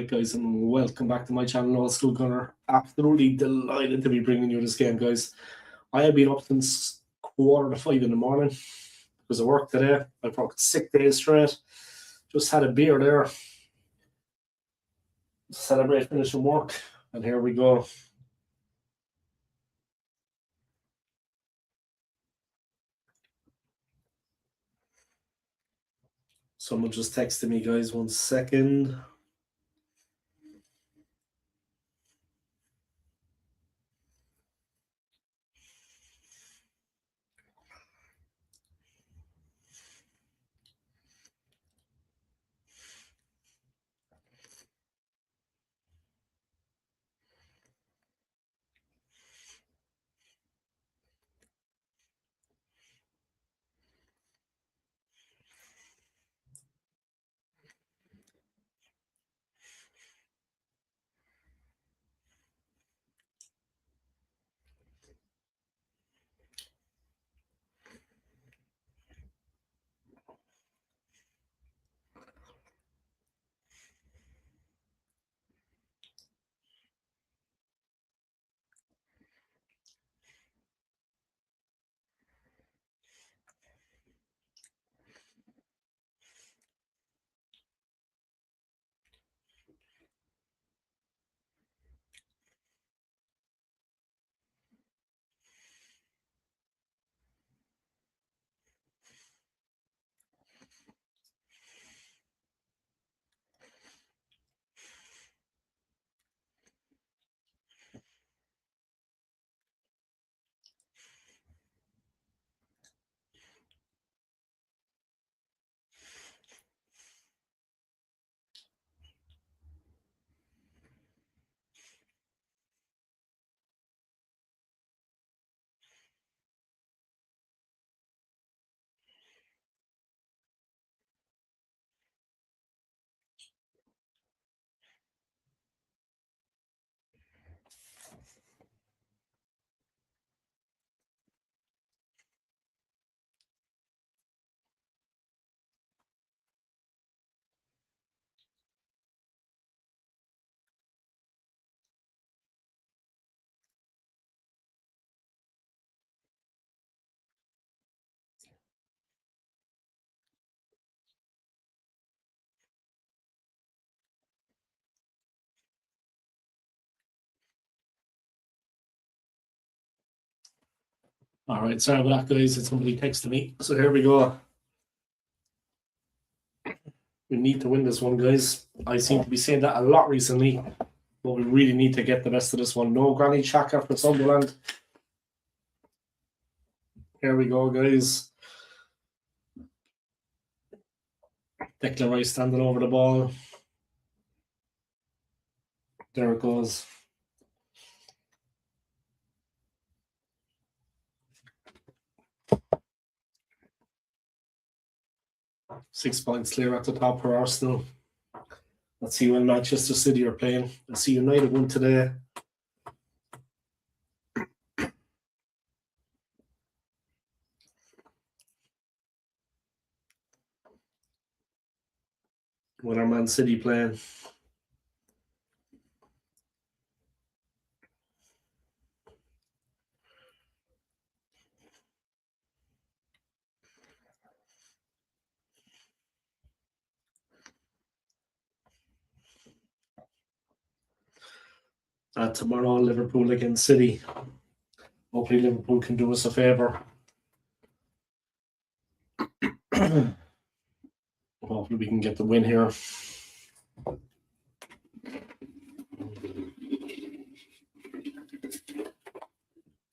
guys, and welcome back to my channel, Skool Gunner. Absolutely delighted to be bringing you this game, guys. I have been up since 4:45 in the morning because of work today. I've worked 6 days straight. Just had a beer there to celebrate finishing work, and here we go. Someone just texted me, guys. 1 second. All right, sorry about that, guys. It's somebody texted me. So here we go. We need to win this one, guys. I seem to be saying that a lot recently, but we really need to get the best of this one. No Granny Xhaka for Sunderland. Here we go, guys. Declan Rice standing over the ball. There it goes. Six points clear at the top for Arsenal. Let's see when Manchester City are playing. Let's see United won today. When are Man City playing? Tomorrow, Liverpool against City. Hopefully Liverpool can do us a favour. Hopefully we can get the win here.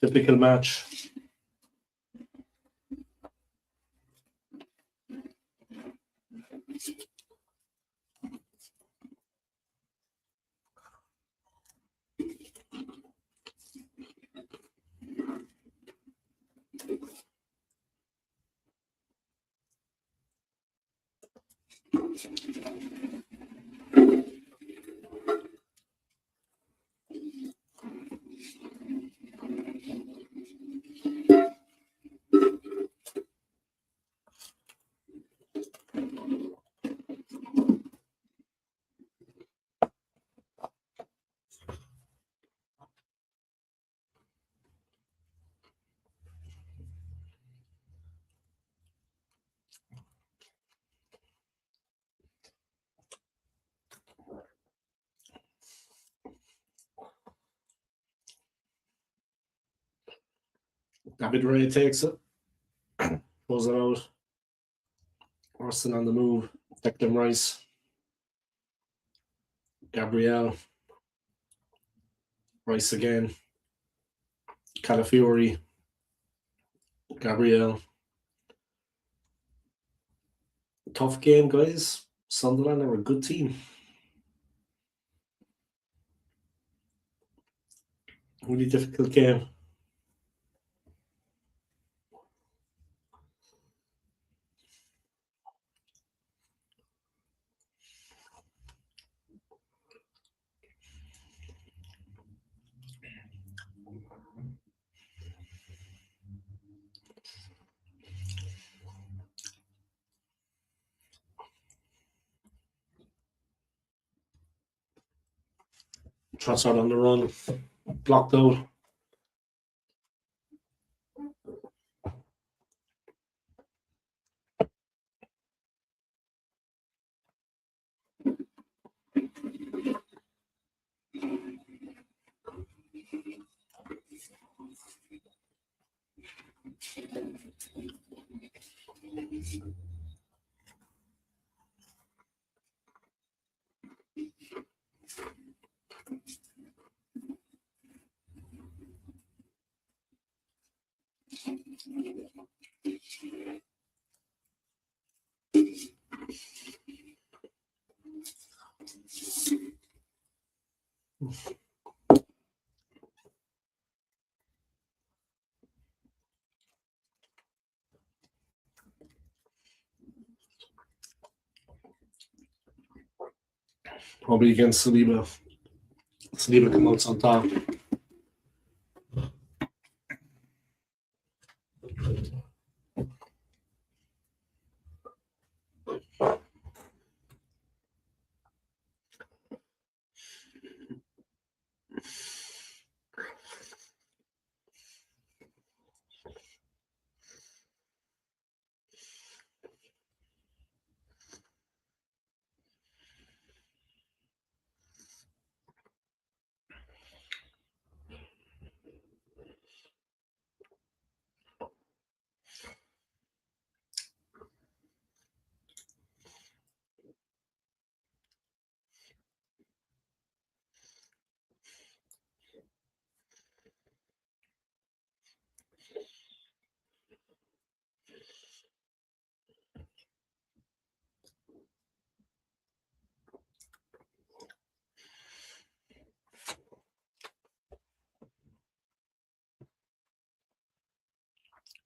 Typical match. David Ray takes it. Throws it out. Orson on the move. Declan Rice. Gabriel. Rice again. Calafiori. Gabriel. Tough game, guys. Sunderland are a good team. Really difficult game. Trossard on the run. Blocked out. Probably against Saliba. Saliba come out on top.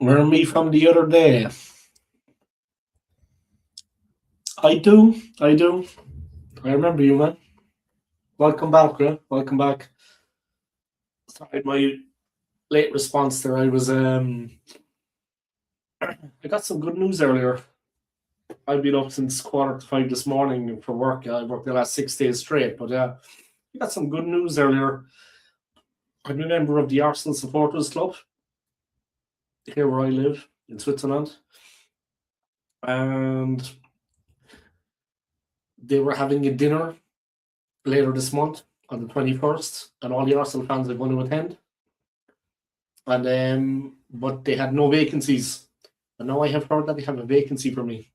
Remember me from the other day? I do. I remember you, man. Welcome back, bro. Welcome back. Sorry, my late response there. I got some good news earlier. I've been up since 4:45 this morning for work. I worked the last 6 days straight, but I got some good news earlier. I'm a member of the Arsenal Supporters Club here where I live in Switzerland, and they were having a dinner later this month on the 21st, and all the Arsenal fans are going to attend. And but they had no vacancies, and now I have heard that they have a vacancy for me.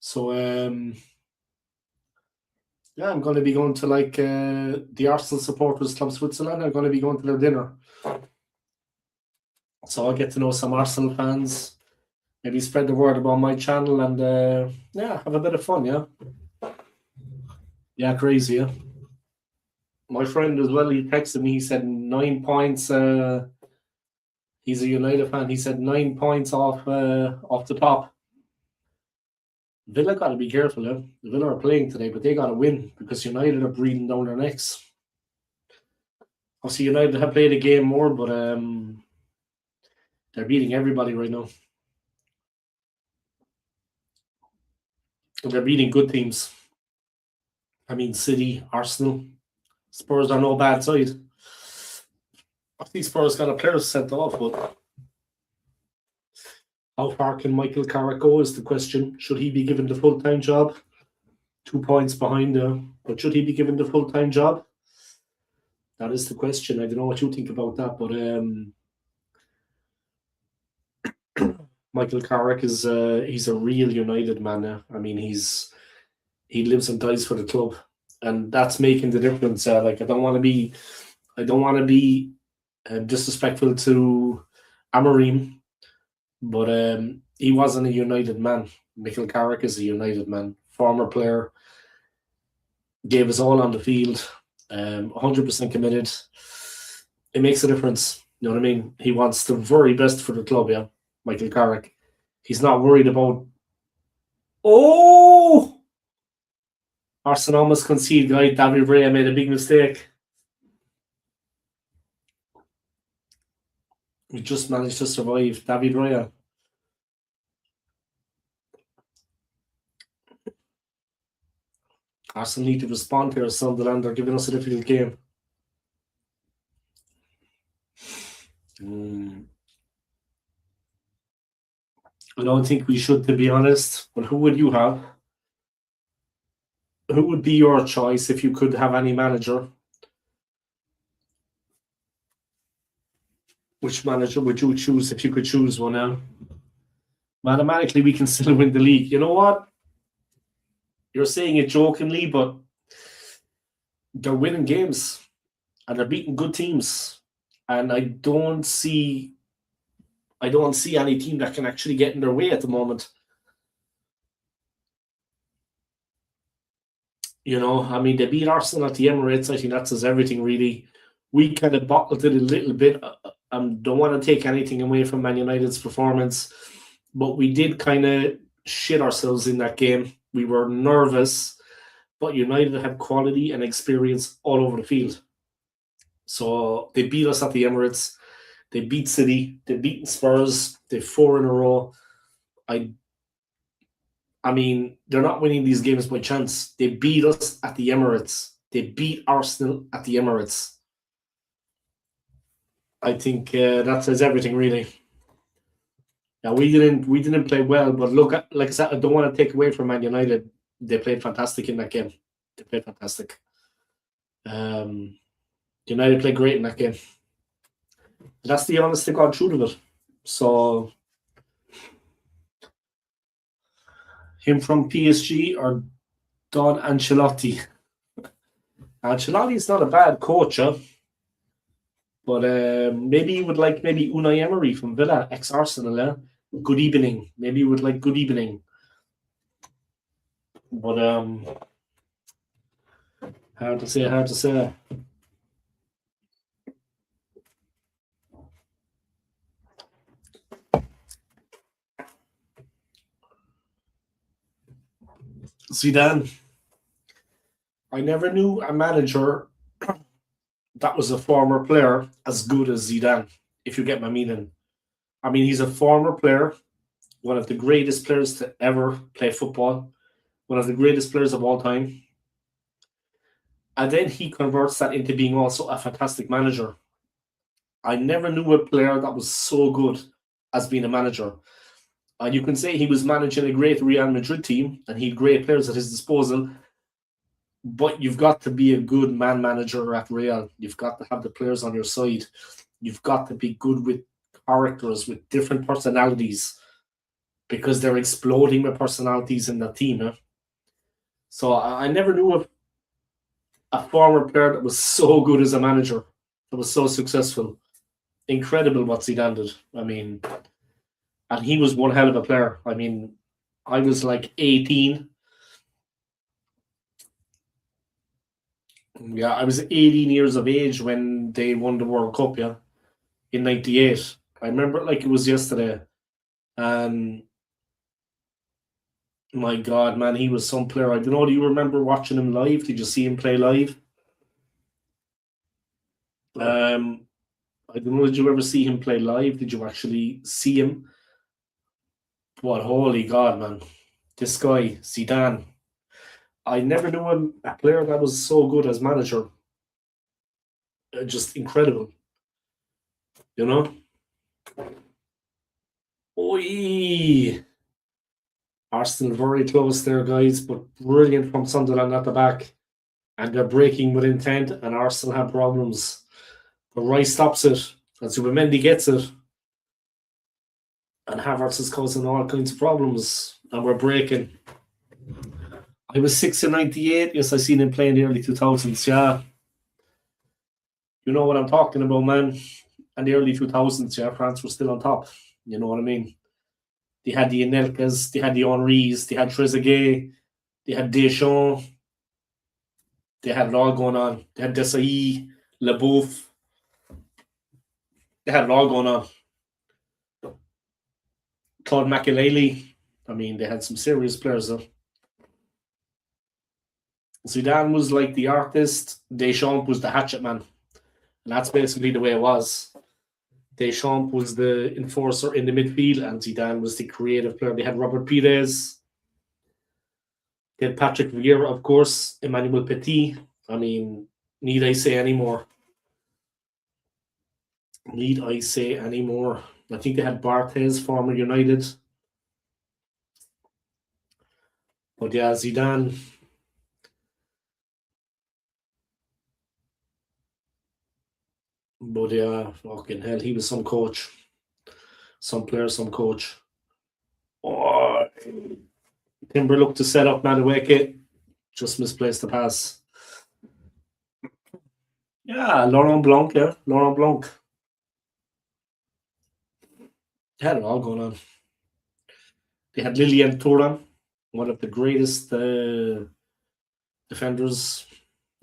So yeah, I'm going to be going to the Arsenal Supporters Club Switzerland. I'm going to be going to their dinner, so I'll get to know some Arsenal fans. Maybe spread the word about my channel and yeah, have a bit of fun. Yeah, crazy. Yeah. My friend as well, he texted me. He said 9 points. He's a United fan. He said 9 points off the top. Villa got to be careful. The Villa are playing today, but they got to win because United are breathing down their necks. Obviously, United have played a game more, but they're beating everybody right now. And they're beating good teams. I mean, City, Arsenal, Spurs are no bad side. I think Spurs got a player sent off, but how far can Michael Carrick go is the question. Should he be given the full-time job? 2 points behind but should he be given the full-time job? That is the question. I don't know what you think about that, but Michael Carrick is he's a real United man now. I mean, he lives and dies for the club, and that's making the difference. Like I don't want to be disrespectful to Amorim, but he wasn't a United man. Michael Carrick is a United man, former player, gave us all on the field, 100% committed. It makes a difference. You know what I mean? He wants the very best for the club, yeah. Michael Carrick. He's not worried about. Oh! Arsenal almost conceded, guy. David Rea made a big mistake. We just managed to survive. David Rea. Arsenal need to respond here. Sunderland are giving us a difficult game. I don't think we should, to be honest. But who would you have? Who would be your choice if you could have any manager? Which manager would you choose if you could choose one now? Mathematically, we can still win the league. You know what? You're saying it jokingly, but they're winning games and they're beating good teams. And I don't see any team that can actually get in their way at the moment. You know, I mean, they beat Arsenal at the Emirates. I think that says everything, really. We kind of bottled it a little bit. I don't want to take anything away from Man United's performance, but we did kind of shit ourselves in that game. We were nervous, but United had quality and experience all over the field. So they beat us at the Emirates. They beat City. They beat Spurs. They 4 in a row. I mean, they're not winning these games by chance. They beat us at the Emirates. They beat Arsenal at the Emirates. I think that says everything, really. Yeah, we didn't play well, but look, like I said, I don't want to take away from Man United. They played fantastic in that game. They played fantastic. United played great in that game. That's the honest to God truth of it. So, him from PSG or Don Ancelotti? Ancelotti is not a bad coach, huh? But maybe you would like Unai Emery from Villa, ex-Arsenal, yeah? Good evening. Maybe you would like good evening. But hard to say. Zidane. I never knew a manager that was a former player as good as Zidane, if you get my meaning. I mean, he's a former player, one of the greatest players to ever play football, one of the greatest players of all time. And then he converts that into being also a fantastic manager. I never knew a player that was so good as being a manager. And you can say he was managing a great Real Madrid team and he had great players at his disposal. But you've got to be a good man manager at Real. You've got to have the players on your side. You've got to be good with characters, with different personalities, because they're exploding with personalities in that team. Eh? So I never knew a former player that was so good as a manager, that was so successful. Incredible what Zidane did. I mean, and he was one hell of a player. I mean, I was like 18. Yeah, I was 18 years of age when they won the World Cup, yeah, in 98. I remember it like it was yesterday. And my God, man, he was some player. I don't know, do you remember watching him live? Did you see him play live? I don't know, did you ever see him play live? Did you actually see him? What, holy God, man. This guy, Zidane. I never knew a player that was so good as manager. Just incredible. You know? Oi! Arsenal very close there, guys, but brilliant from Sunderland at the back. And they're breaking with intent, and Arsenal have problems. But Rice stops it, and Subamendi gets it. And Havertz is causing all kinds of problems, and we're breaking. I was 6 in 98. Yes, I seen him play in the early 2000s. Yeah. You know what I'm talking about, man. In the early 2000s, yeah, France was still on top. You know what I mean? They had the Anelkas, they had the Henrys, they had Trezeguet, they had Deschamps, they had it all going on. They had Desailly, Leboeuf, they had it all going on. Claude Makelele. I mean, they had some serious players though. Zidane was like the artist, Deschamps was the hatchet man. And that's basically the way it was. Deschamps was the enforcer in the midfield, and Zidane was the creative player. They had Robert Pires, they had Patrick Vieira, of course, Emmanuel Petit. I mean, need I say any more? Need I say any more? I think they had Barthez, former United. But yeah, Zidane. But yeah, fucking hell, he was some coach. Some player, some coach. Oh, Timber looked to set up Madueke. Just misplaced the pass. Yeah, Laurent Blanc, yeah. Laurent Blanc. They had it all going on. They had Lilian Thuram, one of the greatest defenders.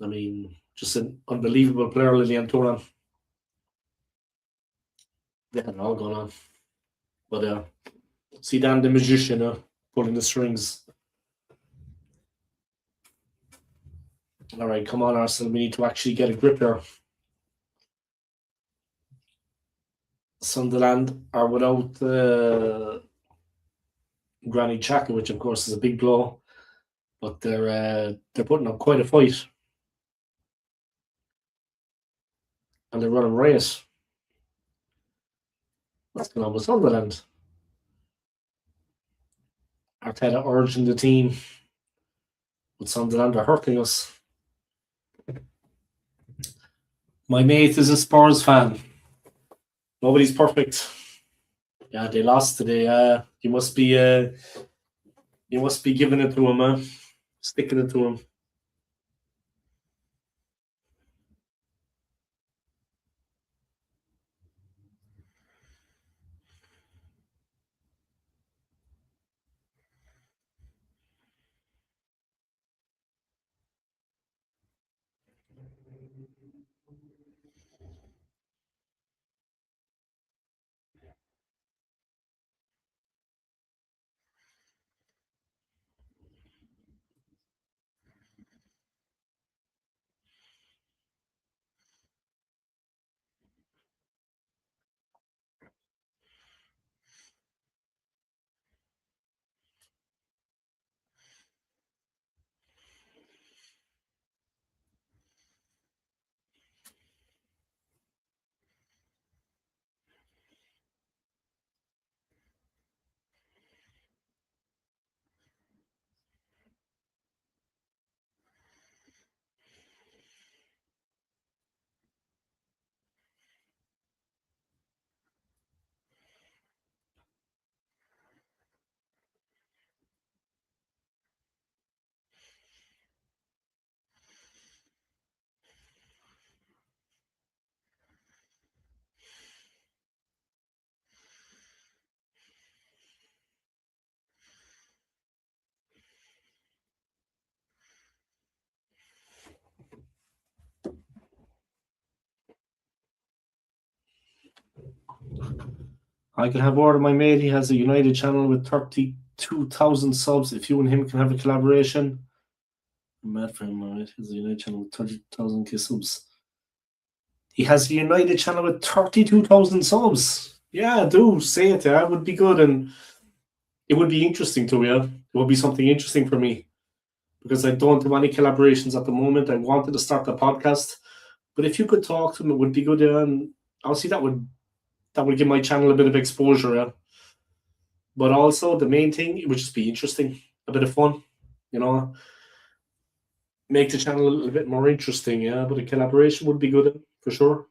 I mean, just an unbelievable player, Lilian Thuram. They had it all going on. But Zidane, the magician, pulling the strings. All right, come on, Arsenal. We need to actually get a grip here. Sunderland are without Granit Xhaka, which of course is a big blow, but they're putting up quite a fight, and they're running riot. What's going on with Sunderland? Arteta urging the team, but Sunderland are hurting us. My mate is a Spurs fan. Nobody's perfect. Yeah, they lost today. You must be giving it to him, sticking it to him. I can have word of my mate. He has a United channel with 32,000 subs. If you and him can have a collaboration, I'm mad for him. Right? He has a United channel with 30,000 subs. He has a United channel with 32,000 subs. Yeah, do say it. That would be good, and it would be interesting to you. It would be something interesting for me because I don't have any collaborations at the moment. I wanted to start the podcast, but if you could talk to him, it would be good. And obviously, that would give my channel a bit of exposure. Yeah. But also, the main thing, it would just be interesting, a bit of fun, make the channel a little bit more interesting. Yeah, but a collaboration would be good for sure.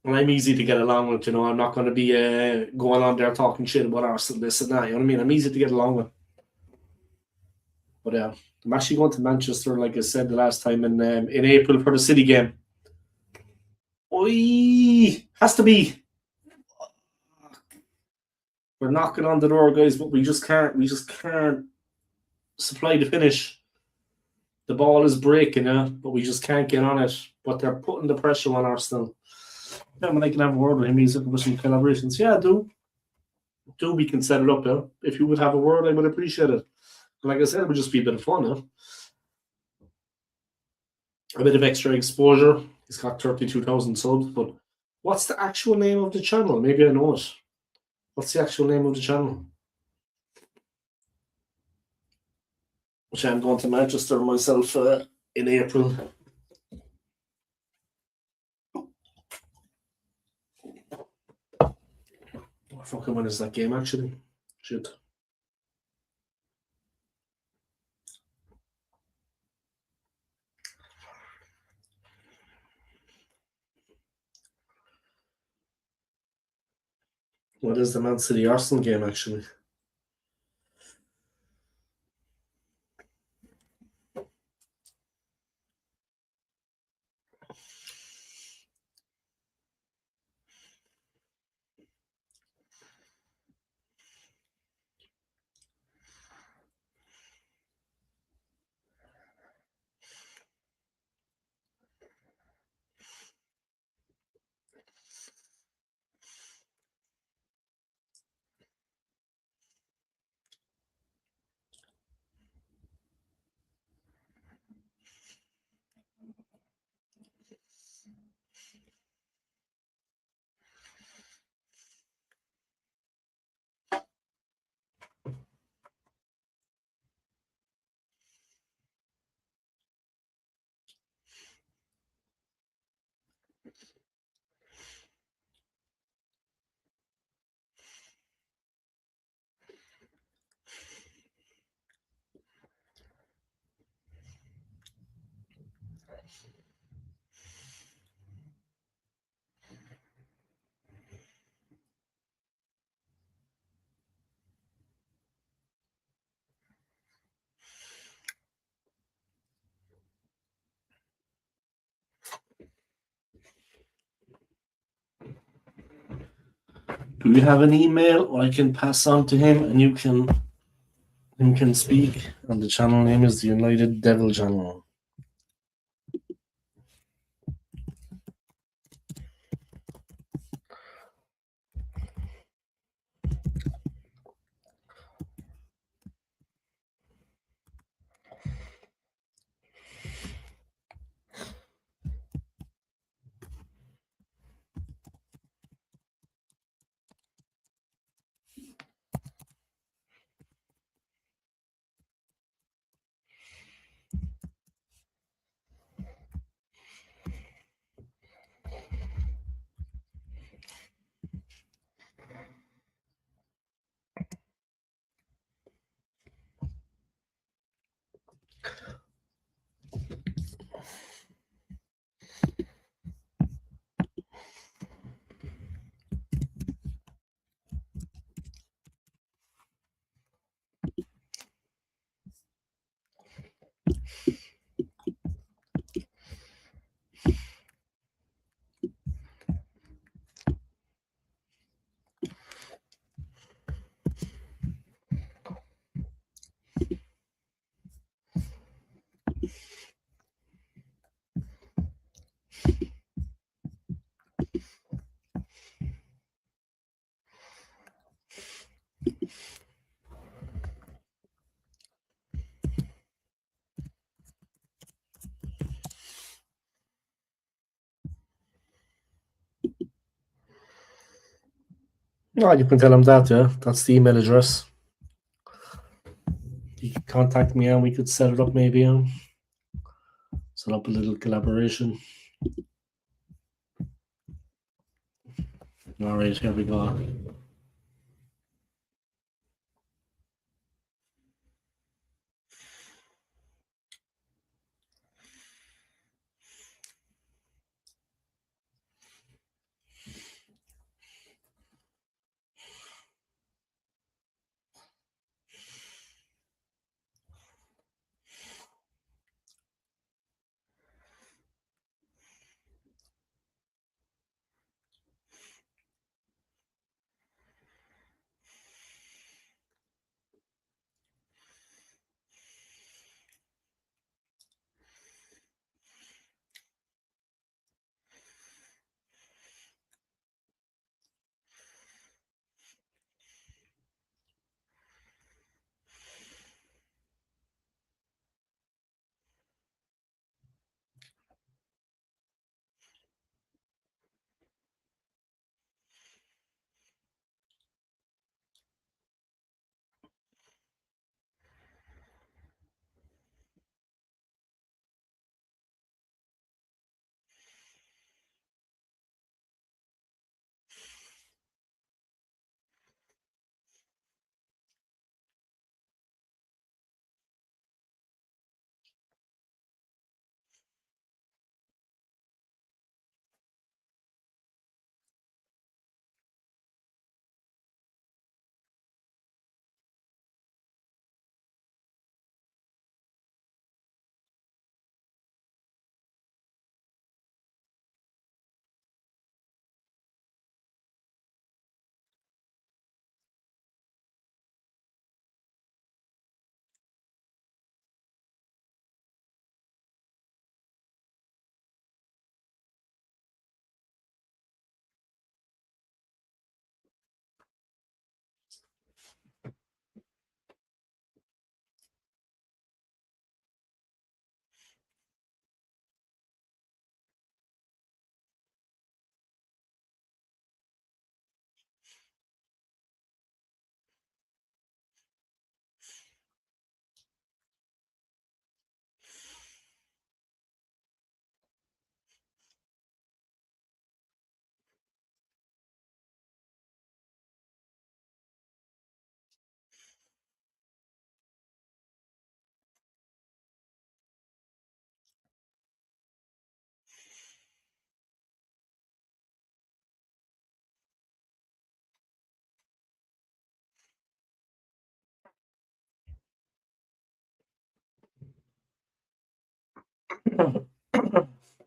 And I'm easy to get along with. I'm not going to be going on there talking shit about Arsenal, this and that. You know what I mean? I'm easy to get along with. But I'm actually going to Manchester, like I said the last time, in April for the City game. Oi, has to be. We're knocking on the door, guys, but we just can't. We just can't supply the finish. The ball is breaking, but we just can't get on it. But they're putting the pressure on Arsenal. Yeah, I can have a word with him. He's looking for some collaborations. Yeah, do we can set it up, If you would have a word, I would appreciate it. Like I said, it would just be a bit of fun, A bit of extra exposure. He's got 32,000 subs, but what's the actual name of the channel? Maybe I know it. What's the actual name of the channel? Which I'm going to Manchester myself in April. Fucking when is that game actually? Shit. What is the Man City Arsenal game actually? Do you have an email I can pass on to him and you can speak? And the channel name is the United Devil Channel. No, you can tell him that, That's the email address. You can contact me and we could set it up maybe, set up a little collaboration. All right, here we go.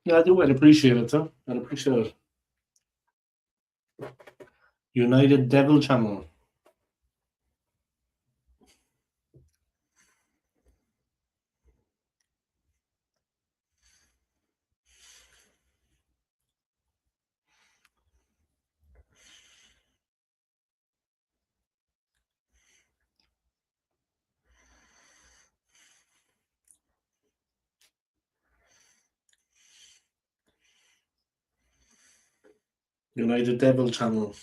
Yeah, I do. I'd appreciate it, huh? I'd appreciate it. United Devil Channel. United Devil Channel.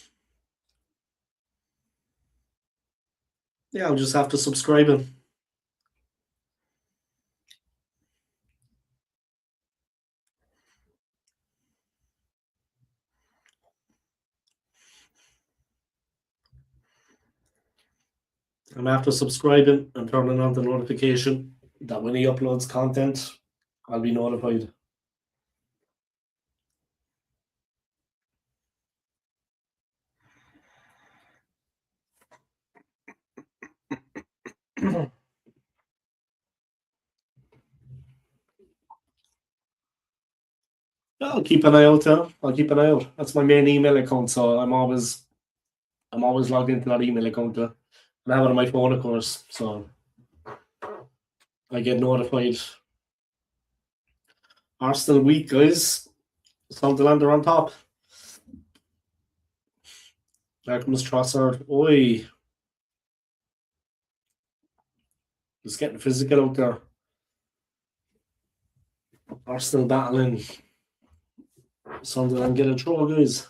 Yeah, I'll just have to subscribe it. I'm after subscribing and turning on the notification that when he uploads content, I'll be notified. I'll keep an eye out. I'll keep an eye out. That's my main email account, so I'm always logged into that email account. And I have it on my phone, of course, so I get notified. Arsenal weak, guys. Sunderland are on top. There comes Trossard. Oi. It's getting physical out there. Arsenal battling. Sunderland get a throw, guys.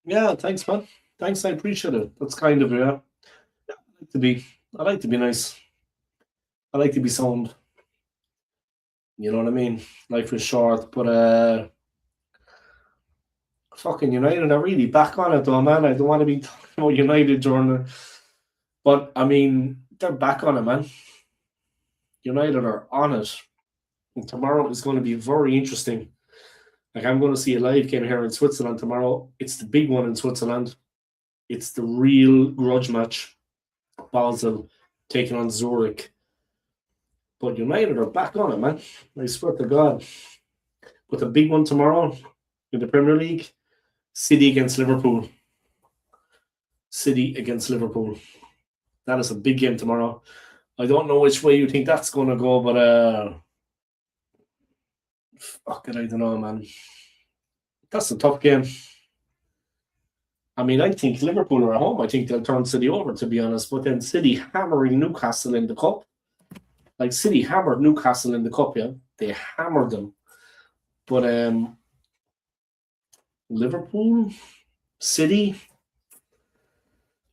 Yeah, thanks, man. Thanks, I appreciate it. That's kind of yeah. I like to be nice. I like to be sound. You know what I mean? Life is short, but fucking United are really back on it though, man. I don't want to be talking about United during the, but I mean they're back on it, man. United are on it. And tomorrow is going to be very interesting. Like I'm going to see a live game here in Switzerland tomorrow. It's the big one in Switzerland. It's the real grudge match. Basel taking on Zurich. But United are back on it, man. I swear to God. But the big one tomorrow in the Premier League, City against Liverpool. City against Liverpool. That is a big game tomorrow. I don't know which way you think that's going to go, but fuck it, I don't know, man. That's a tough game. I mean, I think Liverpool are at home. I think they'll turn City over, to be honest. But then City hammering Newcastle in the cup. Like City hammered Newcastle in the cup, yeah. They hammered them. But Liverpool, City,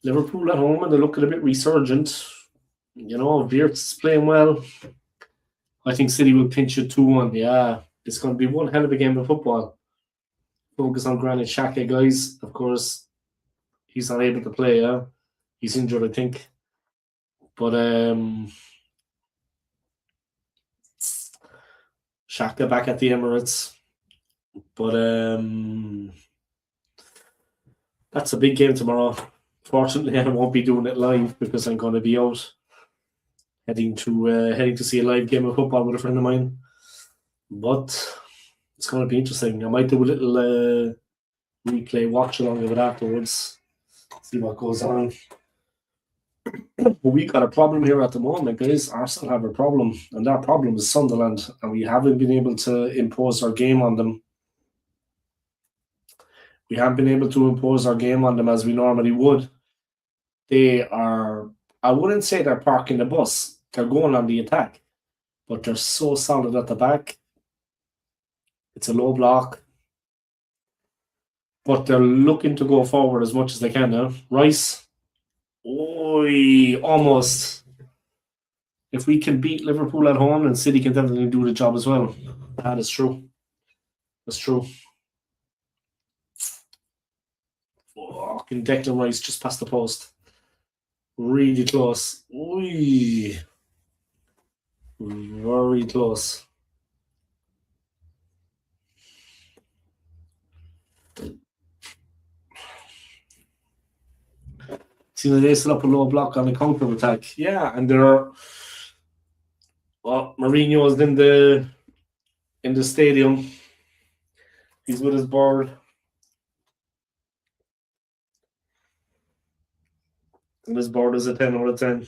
Liverpool at home, and they're looking a bit resurgent. You know, Wirtz playing well. I think City will pinch it 2-1. Yeah, it's going to be one hell of a game of football. Focus on Granit Xhaka, guys. Of course, he's not able to play. Yeah, he's injured, I think. But Xhaka back at the Emirates. But that's a big game tomorrow. Fortunately, I won't be doing it live because I'm going to be out heading to see a live game of football with a friend of mine. But it's going to be interesting. I might do a little replay watch along of it afterwards. See what goes on. But we got a problem here at the moment, guys. Arsenal have a problem, and that problem is Sunderland, and we haven't been able to impose our game on them. We haven't been able to impose our game on them as we normally would. They are, I wouldn't say they're parking the bus. They're going on the attack, but they're so solid at the back. It's a low block, but they're looking to go forward as much as they can now. Rice, almost. if we can beat Liverpool at home, then City can definitely do the job as well. That is true. That's true. Fucking Declan Rice just past the post. Really close. Ooh. Very close. See, they set up a low block on the counter attack. Yeah, and they're Mourinho's in the stadium. He's with his board. And his board is a 10 out of 10.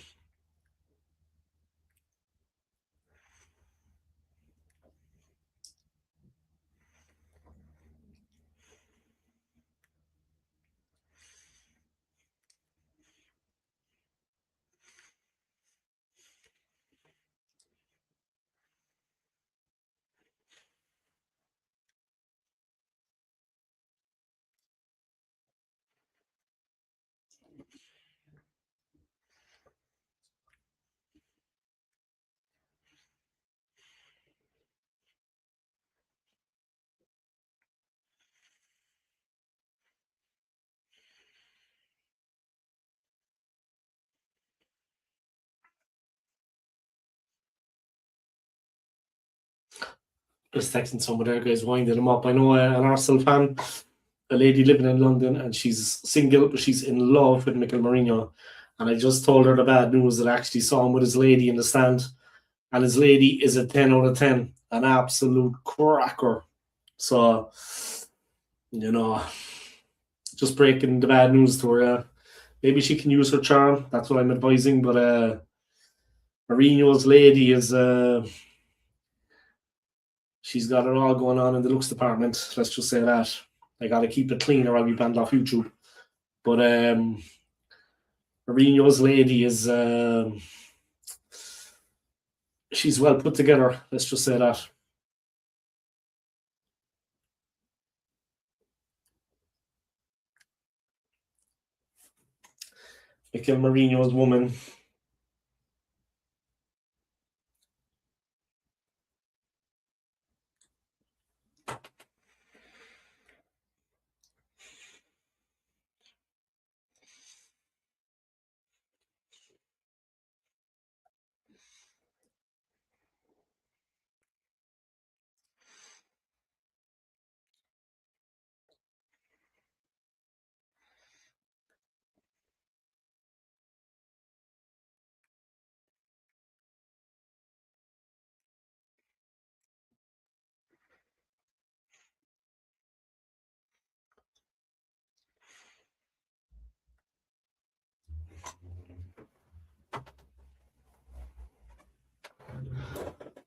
Just texting some of their guys, winding them up. I know an Arsenal fan, a lady living in London, and she's single, but she's in love with Mikel Mourinho. And I just told her the bad news that I actually saw him with his lady in the stand. And his lady is a 10 out of 10. An absolute cracker. So, just breaking the bad news to her. Maybe she can use her charm. That's what I'm advising. But Mourinho's lady is... she's got it all going on in the looks department. Let's just say that. I got to keep it clean or I'll be banned off YouTube. But Mourinho's lady is... she's well put together. Let's just say that. Mikel Mourinho's woman.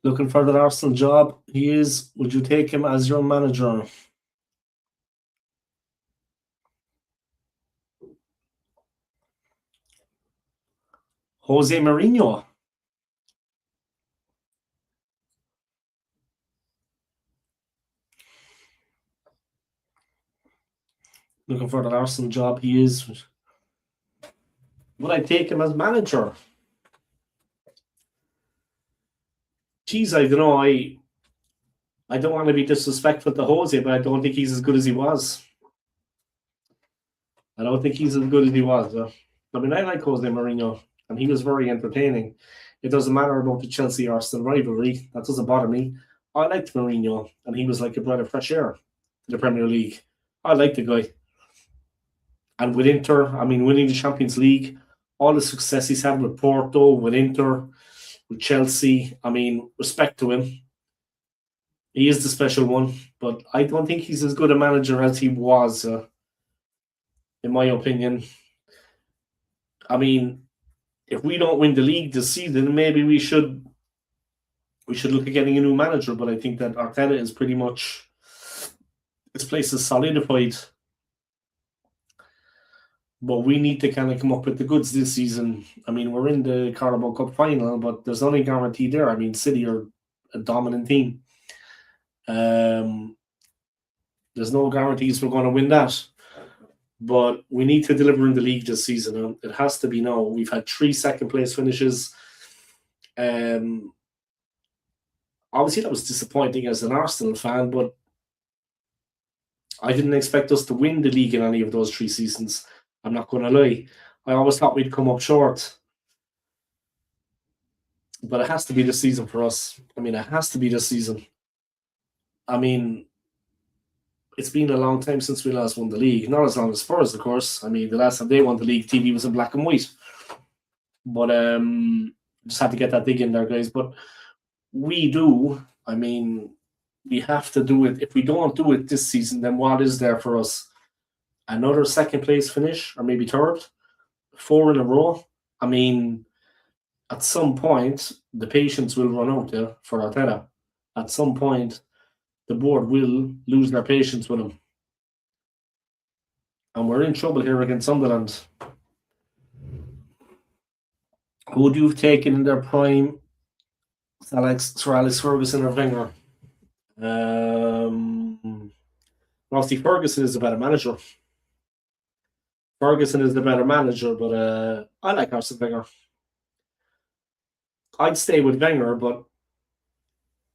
Looking for that Arsenal job. He is. Would you take him as your manager? Jose Mourinho. Looking for that Arsenal job. He is. Would I take him as manager? Geez, I don't know. I don't want to be disrespectful to Jose, but I don't think he's as good as he was. I don't think he's as good as he was. I mean, I like Jose Mourinho, and he was very entertaining. It doesn't matter about the Chelsea-Arsenal rivalry. That doesn't bother me. I liked Mourinho, and he was like a breath of fresh air in the Premier League. I like the guy. And with Inter, I mean, winning the Champions League, all the success he's had with Porto, with Inter, with Chelsea, I mean, respect to him. He is the special one, but I don't think he's as good a manager as he was, in my opinion. I mean, if we don't win the league this season, maybe we should look at getting a new manager, but I think that Arteta is pretty much, this place is solidified. But we need to kind of come up with the goods this season. I mean, we're in the Carabao Cup final, but there's nothing guaranteed there. I mean, City are a dominant team. There's no guarantees we're going to win that. But we need to deliver in the league this season. And it has to be now. We've had 3 second-place finishes. Um, Obviously, that was disappointing as an Arsenal fan, but I didn't expect us to win the league in any of those 3 seasons. I'm not going to lie. I always thought we'd come up short, but it has to be this season for us. I mean, it has to be this season. I mean, it's been a long time since we last won the league. Not as long as Spurs, of course. I mean, the last time they won the league, TV was in black and white. But just had to get that dig in there, guys. But we do. I mean, we have to do it. If we don't do it this season, then what is there for us? Another second place finish, or maybe third, 4 in a row. I mean, at some point, the patience will run out there for Arteta. At some point, the board will lose their patience with him. And we're in trouble here against Sunderland. Who would you have taken in their prime? Sir Alex Ferguson or Wenger? Obviously, Ferguson is a better manager. But I like Arsene Wenger. I'd stay with Wenger, but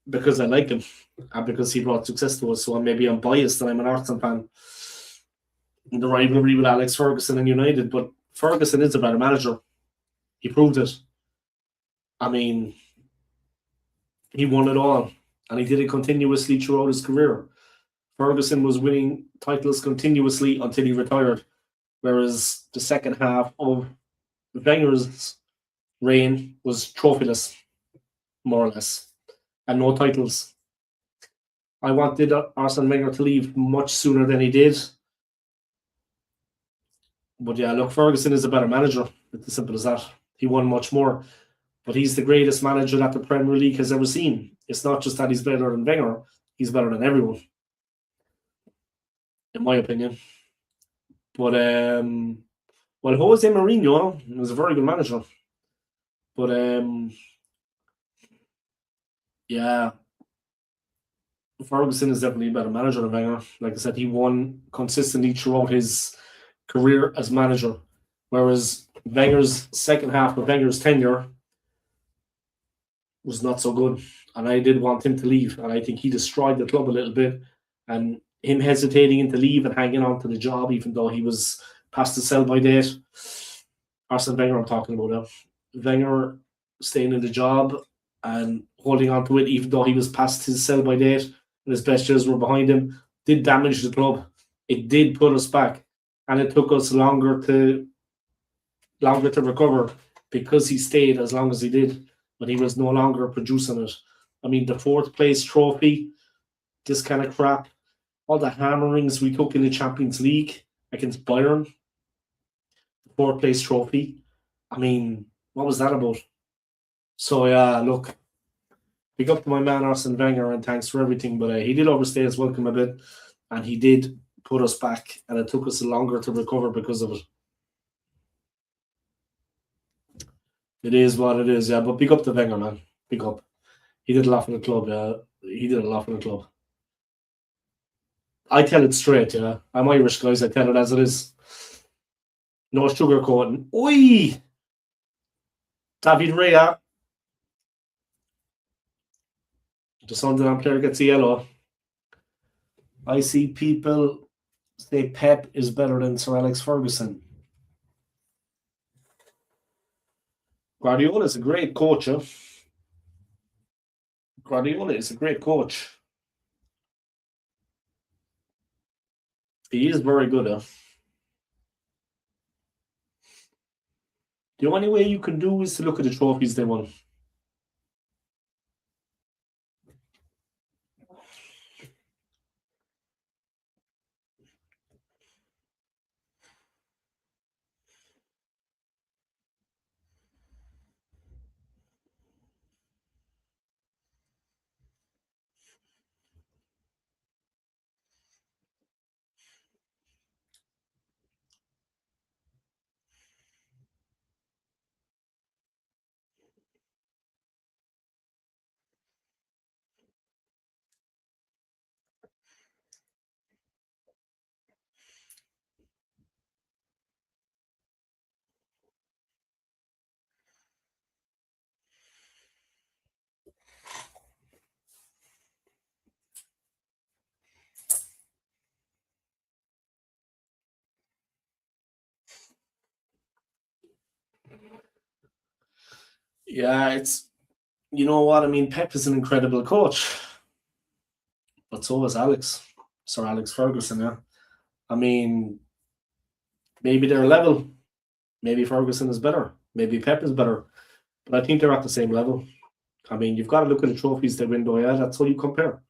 because I like him and because he brought success to us, so maybe I'm biased and I'm an Arsenal fan. In the rivalry with Alex Ferguson and United, but Ferguson is a better manager. He proved it. I mean, he won it all, and he did it continuously throughout his career. Ferguson was winning titles continuously until he retired, whereas the second half of Wenger's reign was trophyless, more or less, and no titles. I wanted Arsene Wenger to leave much sooner than he did. But yeah, look, Ferguson is a better manager. It's as simple as that. He won much more. But he's the greatest manager that the Premier League has ever seen. It's not just that he's better than Wenger, he's better than everyone, in my opinion. But well, Jose Mourinho was a very good manager. But yeah, Ferguson is definitely a better manager than Wenger. Like I said, he won consistently throughout his career as manager, whereas Wenger's second half of Wenger's tenure was not so good. And I did want him to leave. And I think he destroyed the club a little bit. And him hesitating to leave and hanging on to the job, even though he was past the sell by date. Arsene Wenger, I'm talking about now. Wenger staying in the job and holding on to it, even though he was past his sell by date and his best years were behind him, did damage the club. It did put us back. And it took us longer to recover because he stayed as long as he did, but he was no longer producing it. I mean, the fourth place trophy, this kind of crap, all the hammerings we took in the Champions League against Bayern, the fourth place trophy. I mean, what was that about? So yeah, look, big up to my man Arsene Wenger and thanks for everything, but he did overstay his welcome a bit, and he did put us back, and it took us longer to recover because of it. It is what it is, yeah. But big up to Wenger, man. Big up. He did a lot for the club, yeah. He did a lot for the club. I tell it straight, yeah. I'm Irish, guys. I tell it as it is. No sugarcoating. Oi! David Rea. The Sunderland player gets a yellow. I see people say Pep is better than Sir Alex Ferguson. Guardiola is a great coach, huh? Guardiola is a great coach. He is very good, huh? The only way you can do is to look at the trophies they won. Yeah, you know what I mean. Pep is an incredible coach, but so is Sir Alex Ferguson. Yeah, I mean, maybe they're level. Maybe Ferguson is better. Maybe Pep is better. But I think they're at the same level. I mean, you've got to look at the trophies they win, though. Yeah, that's how you compare.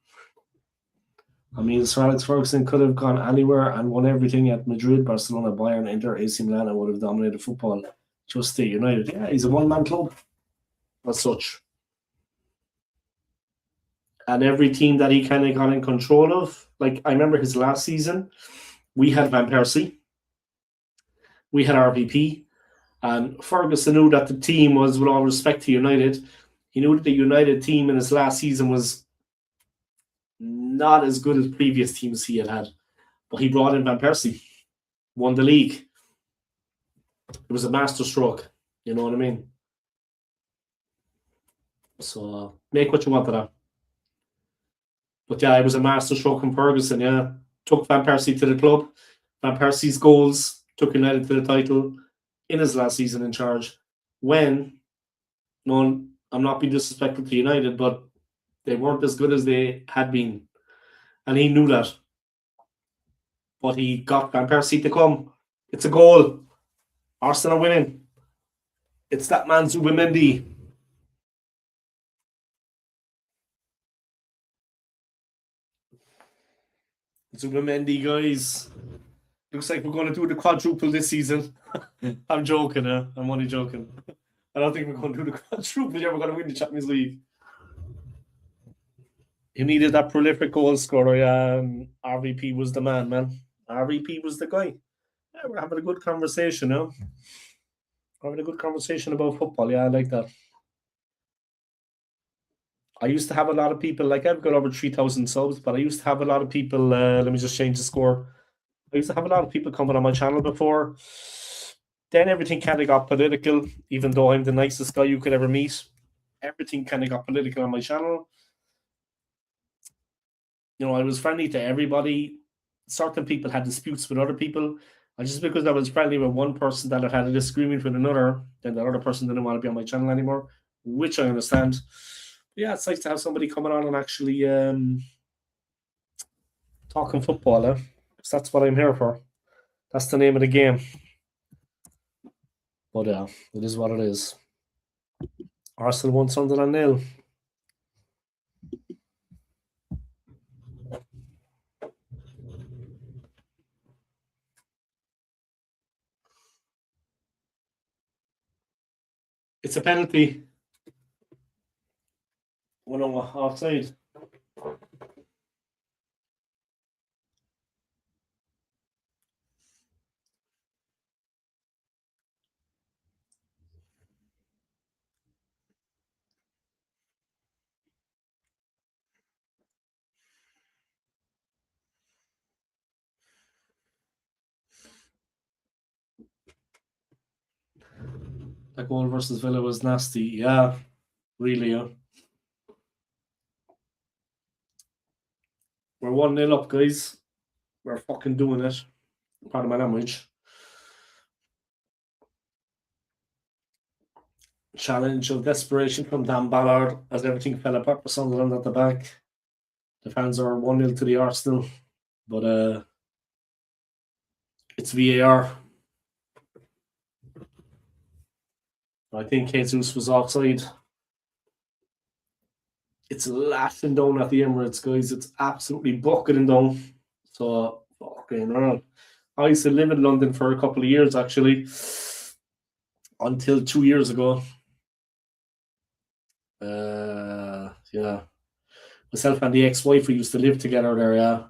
I mean, Sir Alex Ferguson could have gone anywhere and won everything at Madrid, Barcelona, Bayern, Inter, AC Milan, and would have dominated football. Just stay United. Yeah, he's a one-man club as such. And every team that he kind of got in control of, like I remember his last season, we had Van Persie, we had RVP, and Ferguson knew that the team was, with all respect to United, he knew that the United team in his last season was not as good as previous teams he had. But he brought in Van Persie, won the league. It was a masterstroke. You know what I mean? So make what you want of that. But yeah, it was a masterstroke from Ferguson. Yeah, took Van Persie to the club. Van Persie's goals took United to the title in his last season in charge. When, no, I'm not being disrespectful to United, but they weren't as good as they had been, and he knew that. But he got Van Persie to come. It's a goal. Arsenal are winning. It's that man Zubimendi. Zubimendi, guys. Looks like we're going to do the quadruple this season. I'm joking, I'm only joking. I don't think we're going to do the quadruple. Yeah, we're going to win the Champions League. He needed that prolific goal scorer. RVP was the man. RVP was the guy. Yeah, we're having a good conversation, having a good conversation about football. Yeah, I like that. I used to have a lot of people, like I've got over 3,000 subs, but I used to have a lot of people, let me just change the score. I used to have a lot of people coming on my channel before. Then everything kind of got political, even though I'm the nicest guy you could ever meet. Everything kind of got political on my channel. You know, I was friendly to everybody. Certain people had disputes with other people. And just because I was friendly with one person that had a disagreement with another, then that other person didn't want to be on my channel anymore, which I understand. But yeah, it's nice to have somebody coming on and actually talking football, because that's what I'm here for. That's the name of the game. But yeah, it is what it is. Arsenal won Sunderland 0. It's a penalty. One on offside. That goal versus Villa was nasty. Yeah, really. Yeah. We're 1-0 up, guys. We're fucking doing it. Pardon my language. Challenge of desperation from Dan Ballard as everything fell apart for Sunderland at the back. The fans are 1-0 to the Arsenal, but it's VAR. I think Jesus was offside. It's lashing down at the Emirates, guys. It's absolutely bucketing down. So, fucking hell. I used to live in London for a couple of years, actually, until 2 years ago. Yeah. Myself and the ex-wife, we used to live together there, yeah.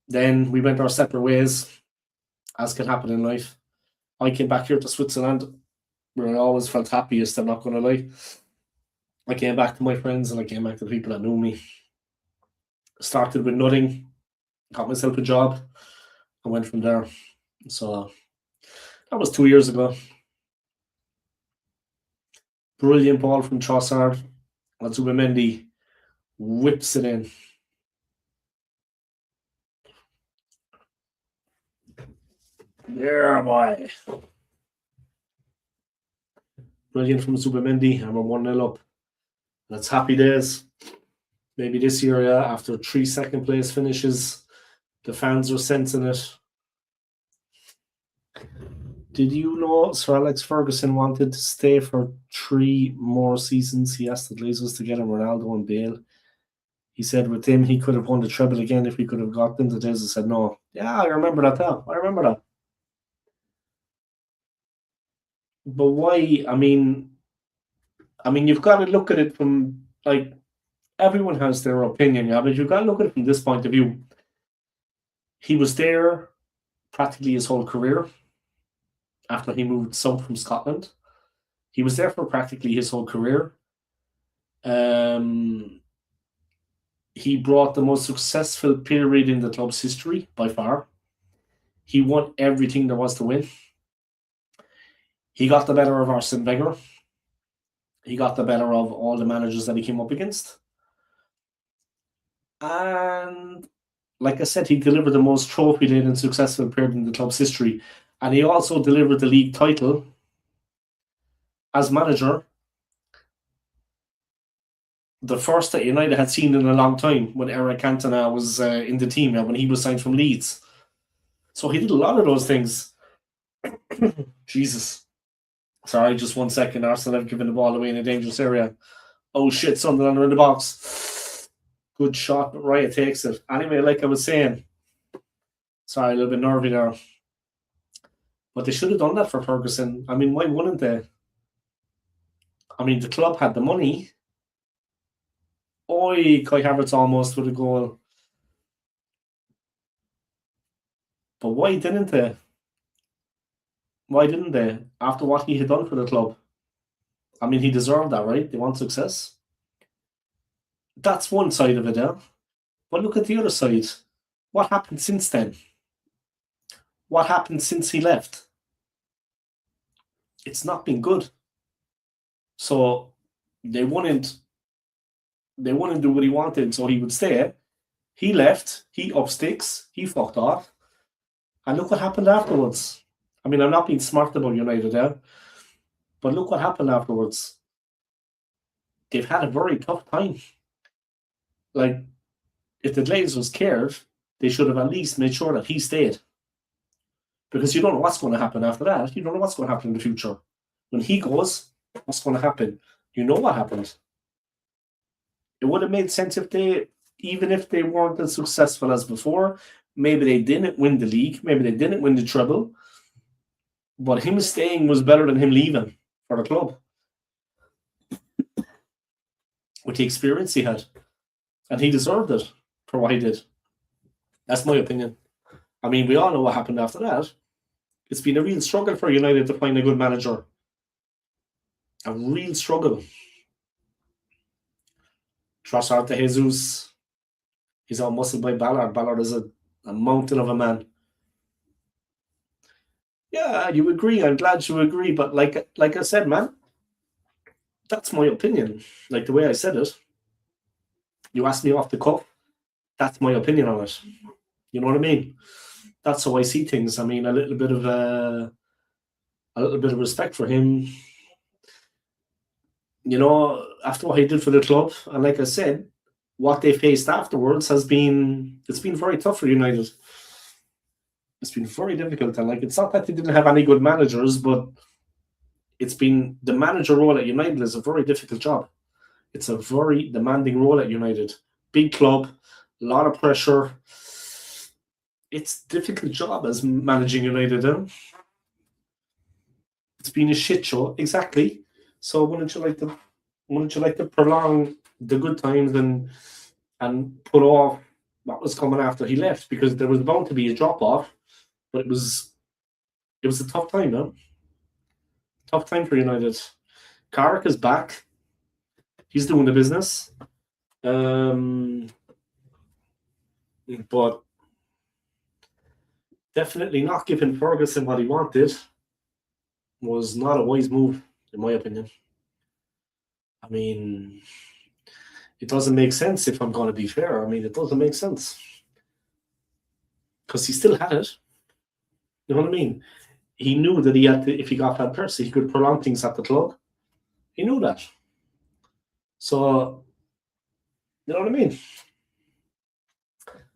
Then we went our separate ways, as can happen in life. I came back here to Switzerland, where I always felt happiest, I'm not going to lie. I came back to my friends and I came back to the people that knew me. Started with nothing, got myself a job, and went from there. So that was 2 years ago. Brilliant ball from Trossard. And Zubimendi whips it in. Yeah, boy. brilliant from Zubimendi, and we're 1-0 up. That's happy days. Maybe this year, yeah, after 3 second place finishes, the fans are sensing it. Did you know Sir Alex Ferguson wanted to stay for 3 more seasons? He asked the Glazers to get him Ronaldo and Bale. He said with him, he could have won the treble again if he could have got them. The Glazers said no. Yeah, I remember that now. I remember that. But why? I mean, you've got to look at it from, like, everyone has their opinion, yeah, but you've got to look at it from this point of view. He was there practically his whole career after he moved south from Scotland. He was there for practically his whole career. He brought the most successful period in the club's history by far. He won everything there was to win. He got the better of Arsene Wenger. He got the better of all the managers that he came up against. And like I said, he delivered the most trophy-laden successful period in the club's history. And he also delivered the league title as manager, the first that United had seen in a long time when Eric Cantona was in the team, when he was signed from Leeds. So he did a lot of those things. Jesus. Sorry, just 1 second. Arsenal have given the ball away in a dangerous area. Oh shit, Sunderland are in the box. Good shot, but Raya takes it. Anyway, like I was saying, sorry, a little bit nervy there. But they should have done that for Ferguson. I mean, why wouldn't they? I mean, the club had the money. Oi, Kai Havertz almost with a goal. But why didn't they? Why didn't they? After what he had done for the club. I mean, he deserved that, right? They want success. That's one side of it, yeah. But look at the other side. What happened since then? What happened since he left? It's not been good. So they wouldn't do what he wanted, so he would stay. He left, he up sticks, he fucked off. And look what happened afterwards. I mean, I'm not being smart about United there, but look what happened afterwards. They've had a very tough time. Like, if the Glazers cared, they should have at least made sure that he stayed. Because you don't know what's going to happen after that. You don't know what's going to happen in the future. When he goes, what's going to happen? You know what happened. It would have made sense if even if they weren't as successful as before, maybe they didn't win the league, maybe they didn't win the treble, but him staying was better than him leaving for the club. With the experience he had. And he deserved it for what he did. That's my opinion. I mean, we all know what happened after that. It's been a real struggle for United to find a good manager. A real struggle. Trossard to Jesus. He's all muscled by Ballard. Ballard is a mountain of a man. Yeah, you agree. I'm glad you agree. But like I said, man, that's my opinion. Like the way I said it. You asked me off the cuff. That's my opinion on it. You know what I mean? That's how I see things. I mean, a little bit of respect for him. You know, after what he did for the club, and like I said, what they faced afterwards it's been very tough for United. It's been very difficult, and like it's not that they didn't have any good managers, but it's been the manager role at United is a very difficult job. It's a very demanding role at United. Big club, a lot of pressure. It's a difficult job as managing United. It's been a shit show, exactly. So wouldn't you like to prolong the good times and put off what was coming after he left? Because there was bound to be a drop off, but it was a tough time, man. Tough time for United. Carrick is back. He's doing the business. But definitely not giving Ferguson what he wanted was not a wise move, in my opinion. I mean, it doesn't make sense if I'm going to be fair. I mean, it doesn't make sense. Because he still had it. You know what I mean? He knew that he had to, if he got that person, he could prolong things at the club. He knew that. So, you know what I mean?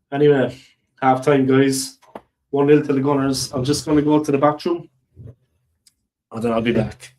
Anyway, half time, guys. 1-0 to the Gunners. I'm just going to go to the bathroom and then I'll be back.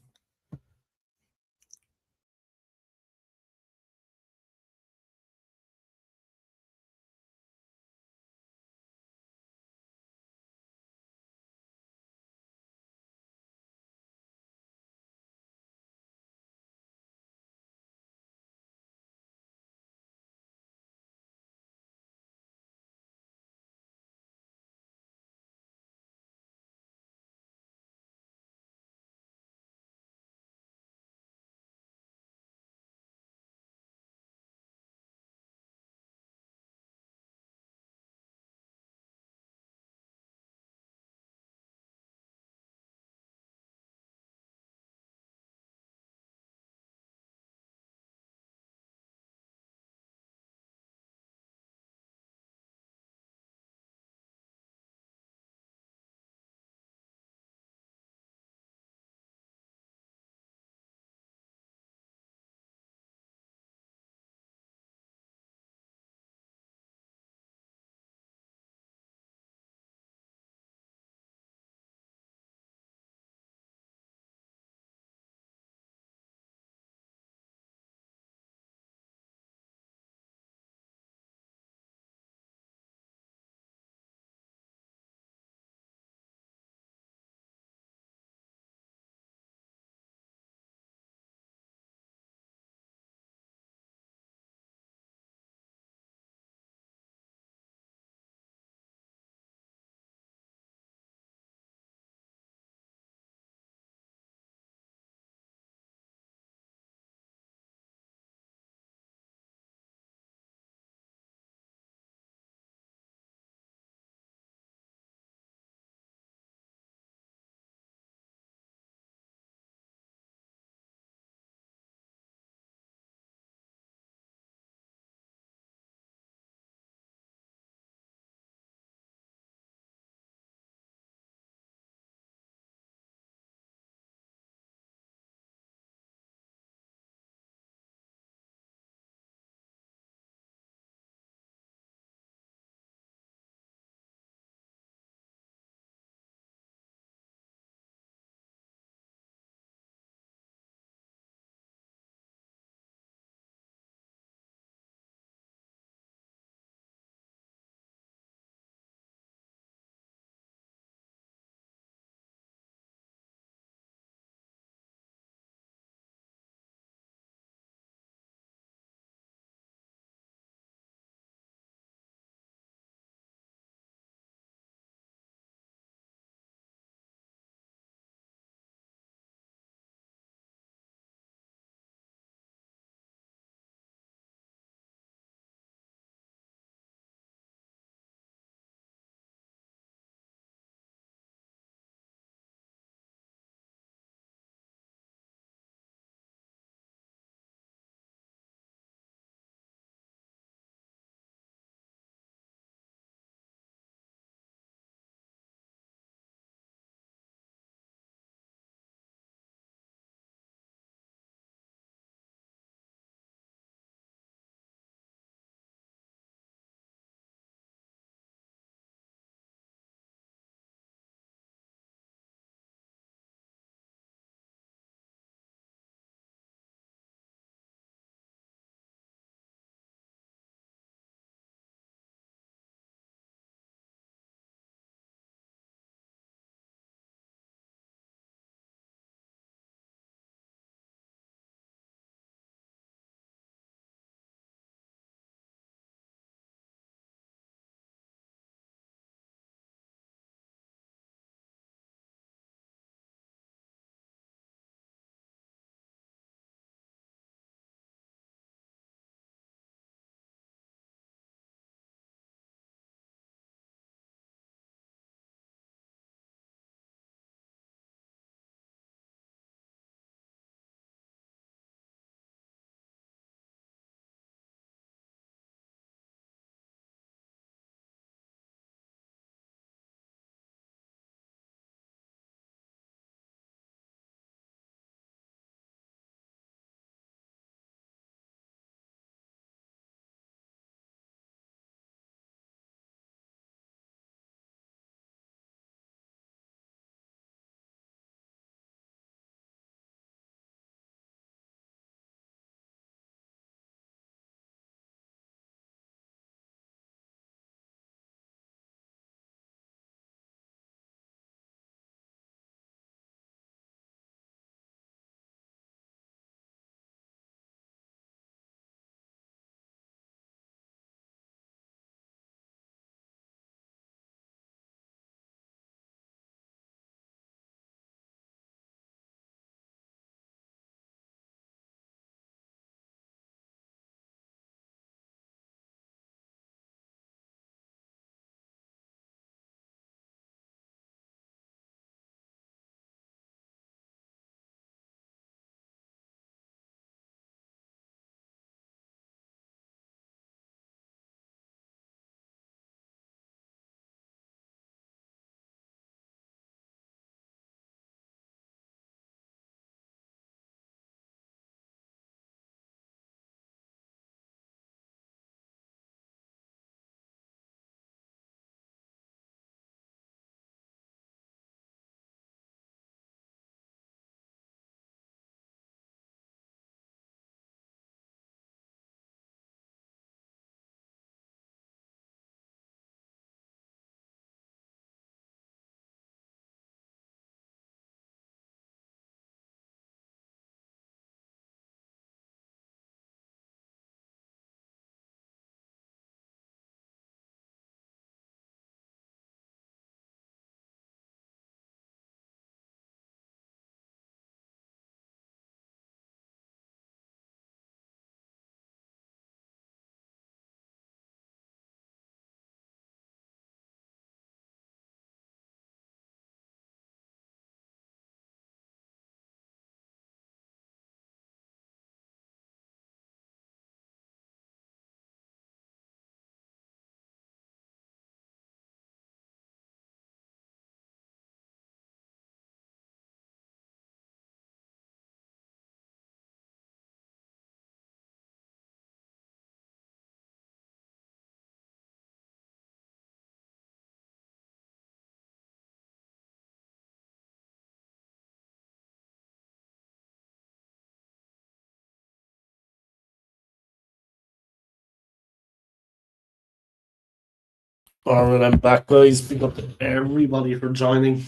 Alright, I'm back, guys. Big up to everybody for joining,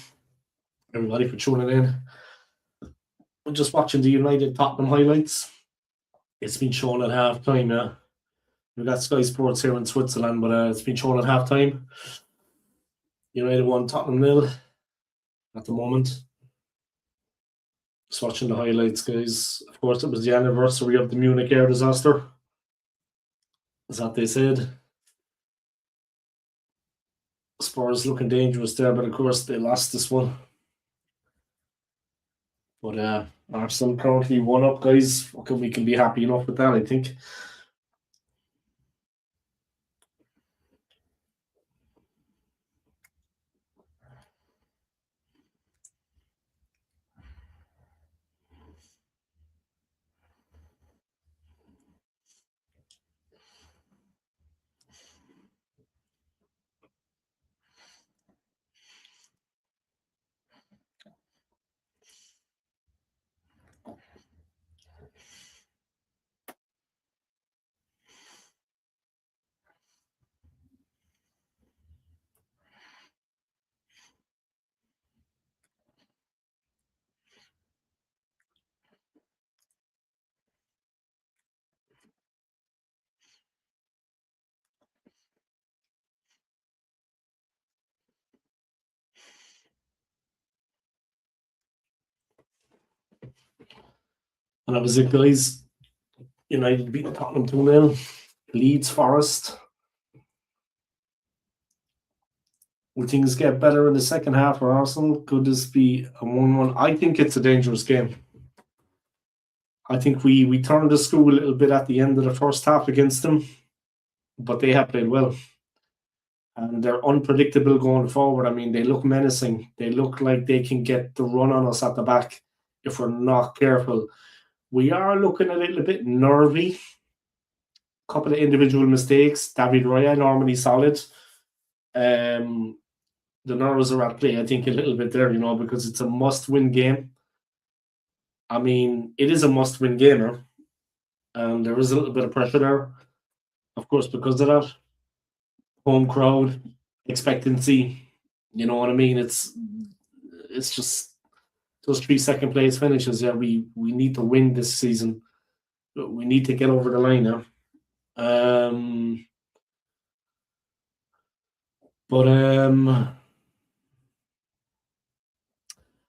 everybody for tuning in. I'm just watching the United Tottenham highlights. It's been shown at half time, yeah. We've got Sky Sports here in Switzerland, but it's been shown at half time. United 1, Tottenham 0 at the moment. Just watching the highlights, guys. Of course, it was the anniversary of the Munich air disaster. Is that they said? Spurs looking dangerous there, but of course they lost this one. But Arsenal currently 1 up, guys. Okay, we can be happy enough with that, I think. And that was it, guys. United beat Tottenham 2-0. Leeds Forest. Will things get better in the second half for Arsenal? Could this be a 1-1? I think it's a dangerous game. I think we turned the screw a little bit at the end of the first half against them, but they have played well. And they're unpredictable going forward. I mean, they look menacing. They look like they can get the run on us at the back if we're not careful. We are looking a little bit nervy. Couple of individual mistakes. David Raya normally solid. The nerves are at play, I think, a little bit there, because it's a must-win game. I mean, it is a must-win game, and there is a little bit of pressure there, of course, because of that. Home crowd, expectancy, you know what I mean? It's just those 3 second place finishes. Yeah, we need to win this season. We need to get over the line now.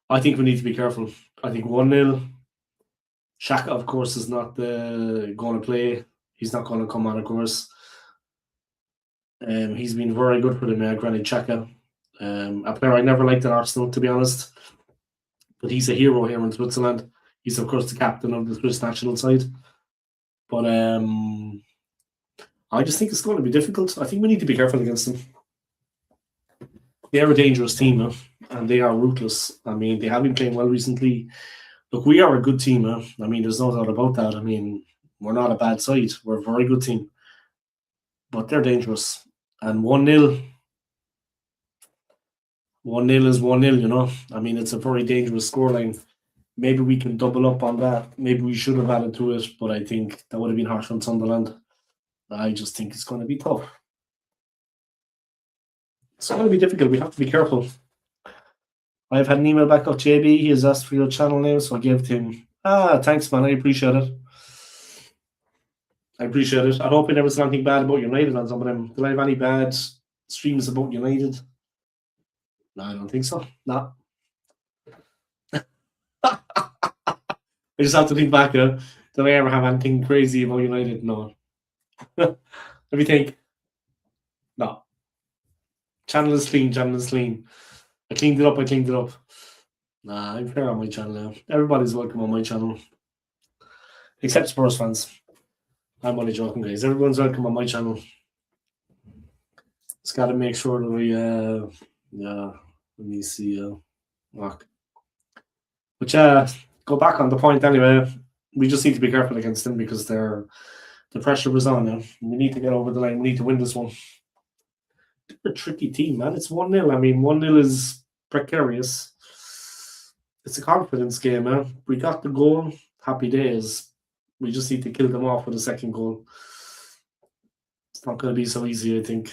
I think we need to be careful. I think 1-0. Xhaka, of course, is not going to play. He's not going to come on, of course. He's been very good for them, Granit Xhaka. A player I never liked at Arsenal, to be honest. But he's a hero here in Switzerland. He's, of course, the captain of the Swiss national side. But I just think it's going to be difficult. I think we need to be careful against them. They are a dangerous team, and they are ruthless. I mean, they have been playing well recently. Look, we are a good team. I mean, there's no doubt about that. I mean, we're not a bad side. We're a very good team. But they're dangerous. And 1-0 is 1-0, I mean, it's a very dangerous scoreline. Maybe we can double up on that. Maybe we should have added to it, but I think that would have been harsh on Sunderland. I just think it's going to be tough. It's going to be difficult. We have to be careful. I've had an email back off JB. He has asked for your channel name, so I gave it to him. Thanks, man. I appreciate it. I hope I never said anything bad about United on some of them. Did I have any bad streams about United? No, I don't think so. No. I just have to think back. Did I ever have anything crazy about United? No. Let me think. No. Channel is clean. I cleaned it up. Nah, I'm fair on my channel now. Everybody's welcome on my channel. Except Spurs fans. I'm only joking, guys. Everyone's welcome on my channel. Just got to make sure that we, let me see. But go back on the point anyway. We just need to be careful against them because the pressure was on now. We need to get over the line. We need to win this one. They're a tricky team, man. It's 1-0. I mean, 1-0 is precarious. It's a confidence game, man. We got the goal. Happy days. We just need to kill them off with a second goal. It's not going to be so easy, I think.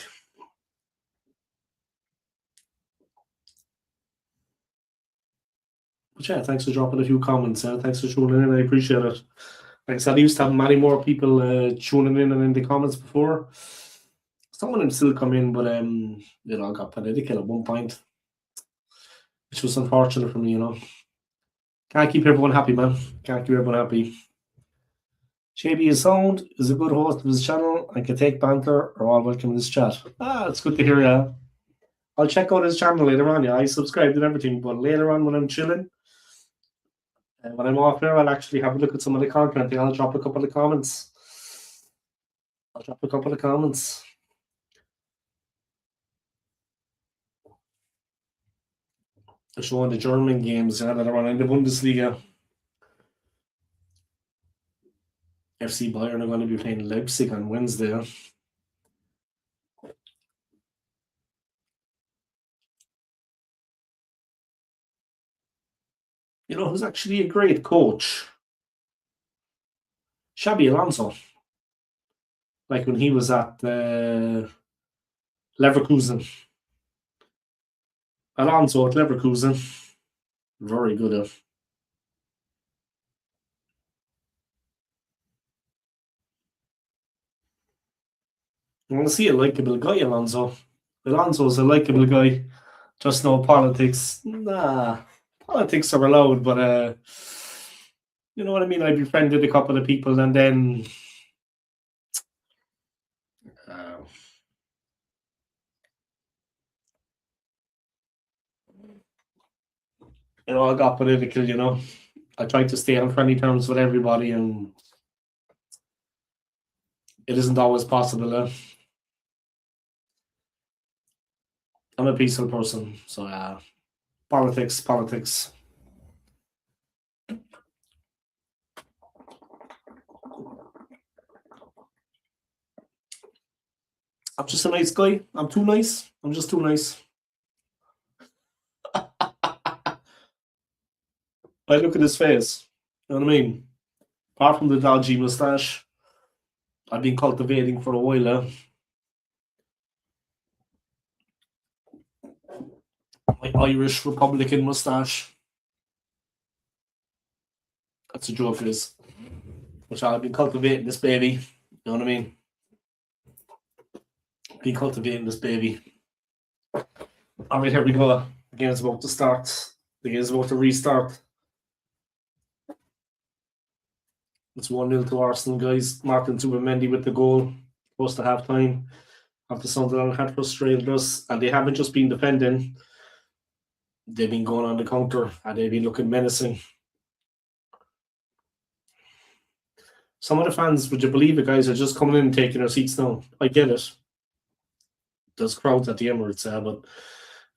But yeah, thanks for dropping a few comments. Thanks for tuning in. I appreciate it. Like I said, I used to have many more people tuning in and in the comments before. Some of them still come in, but I got political at one point, which was unfortunate for me. Can't keep everyone happy, man. Can't keep everyone happy. JB is sound, is a good host of his channel, and can take banter, or all welcome in this chat. It's good to hear, yeah. I'll check out his channel later on, yeah. I subscribed and everything, but later on when I'm chilling, when I'm off there, I'll actually have a look at some of the content. I'll drop a couple of comments. They're showing the German games that are on in the Bundesliga. FC Bayern are going to be playing Leipzig on Wednesday. Who's actually a great coach? Xabi Alonso. Like when he was at Leverkusen. Alonso at Leverkusen. Very good at. I want to see a likeable guy, Alonso. Alonso's a likeable guy. Just no politics. Nah. Politics are allowed, but you know what I mean? I befriended a couple of people and then I got political, I tried to stay on friendly terms with everybody and it isn't always possible. I'm a peaceful person, so politics. I'm just a nice guy. I'm too nice. I'm just too nice. I look at his face. You know what I mean? Apart from the dodgy moustache, I've been cultivating for a while. My Irish Republican moustache. That's a joke, it is. Which I've been cultivating this baby. You know what I mean? Been cultivating this baby. Alright, here we go. The game's about to start. The game's about to restart. It's 1-0 to Arsenal, guys. Martin Zubimendi with the goal. Close to half time. After Sunderland had frustrated us. And they haven't just been defending. They've been going on the counter. And they've been looking menacing. Some of the fans, would you believe it, guys, are just coming in and taking their seats now. I get it. There's crowds at the Emirates, but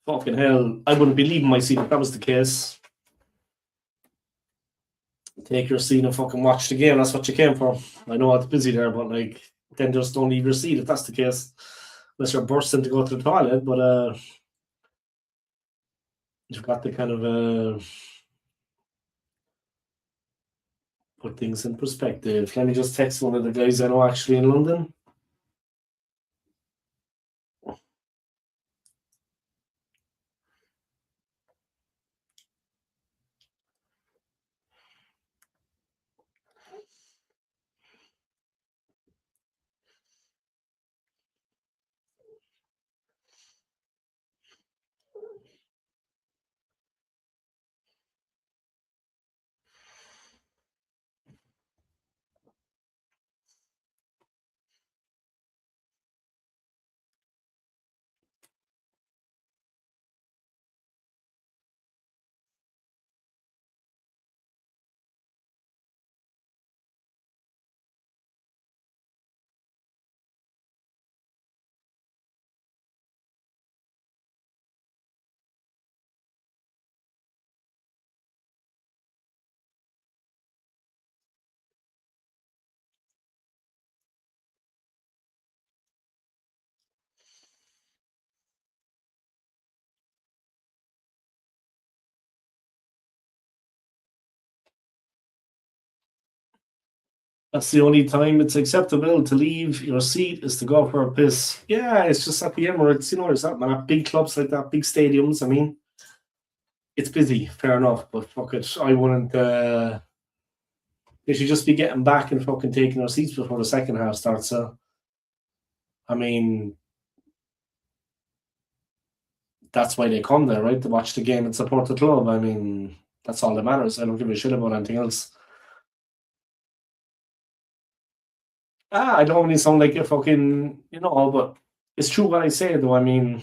fucking hell, I wouldn't be leaving my seat if that was the case. Take your seat and fucking watch the game. That's what you came for. I know it's busy there, but then just don't leave your seat if that's the case. Unless you're bursting to go to the toilet, but you've got to kind of put things in perspective. Let me just text one of the guys I know actually in London. That's the only time it's acceptable to leave your seat is to go for a piss. Yeah, it's just at the Emirates, there's that, man. At big clubs like that, big stadiums, I mean, it's busy, fair enough, but fuck it, I wouldn't. They should just be getting back and fucking taking their seats before the second half starts. I mean, that's why they come there, right? To watch the game and support the club. I mean, that's all that matters. I don't give a shit about anything else. I don't really sound like a fucking, but it's true what I say, though. I mean,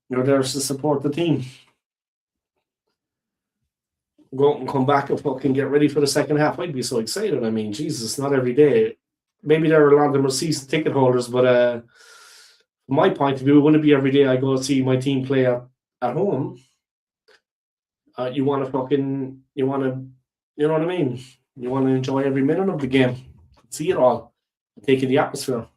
you're there to support the team. Go out and come back and fucking get ready for the second half. I'd be so excited. I mean, Jesus, not every day. Maybe there are a lot of them are season ticket holders, but from my point of view, it wouldn't be every day I go see my team play at home. You want to you know what I mean? You want to enjoy every minute of the game, see it all, take in the atmosphere.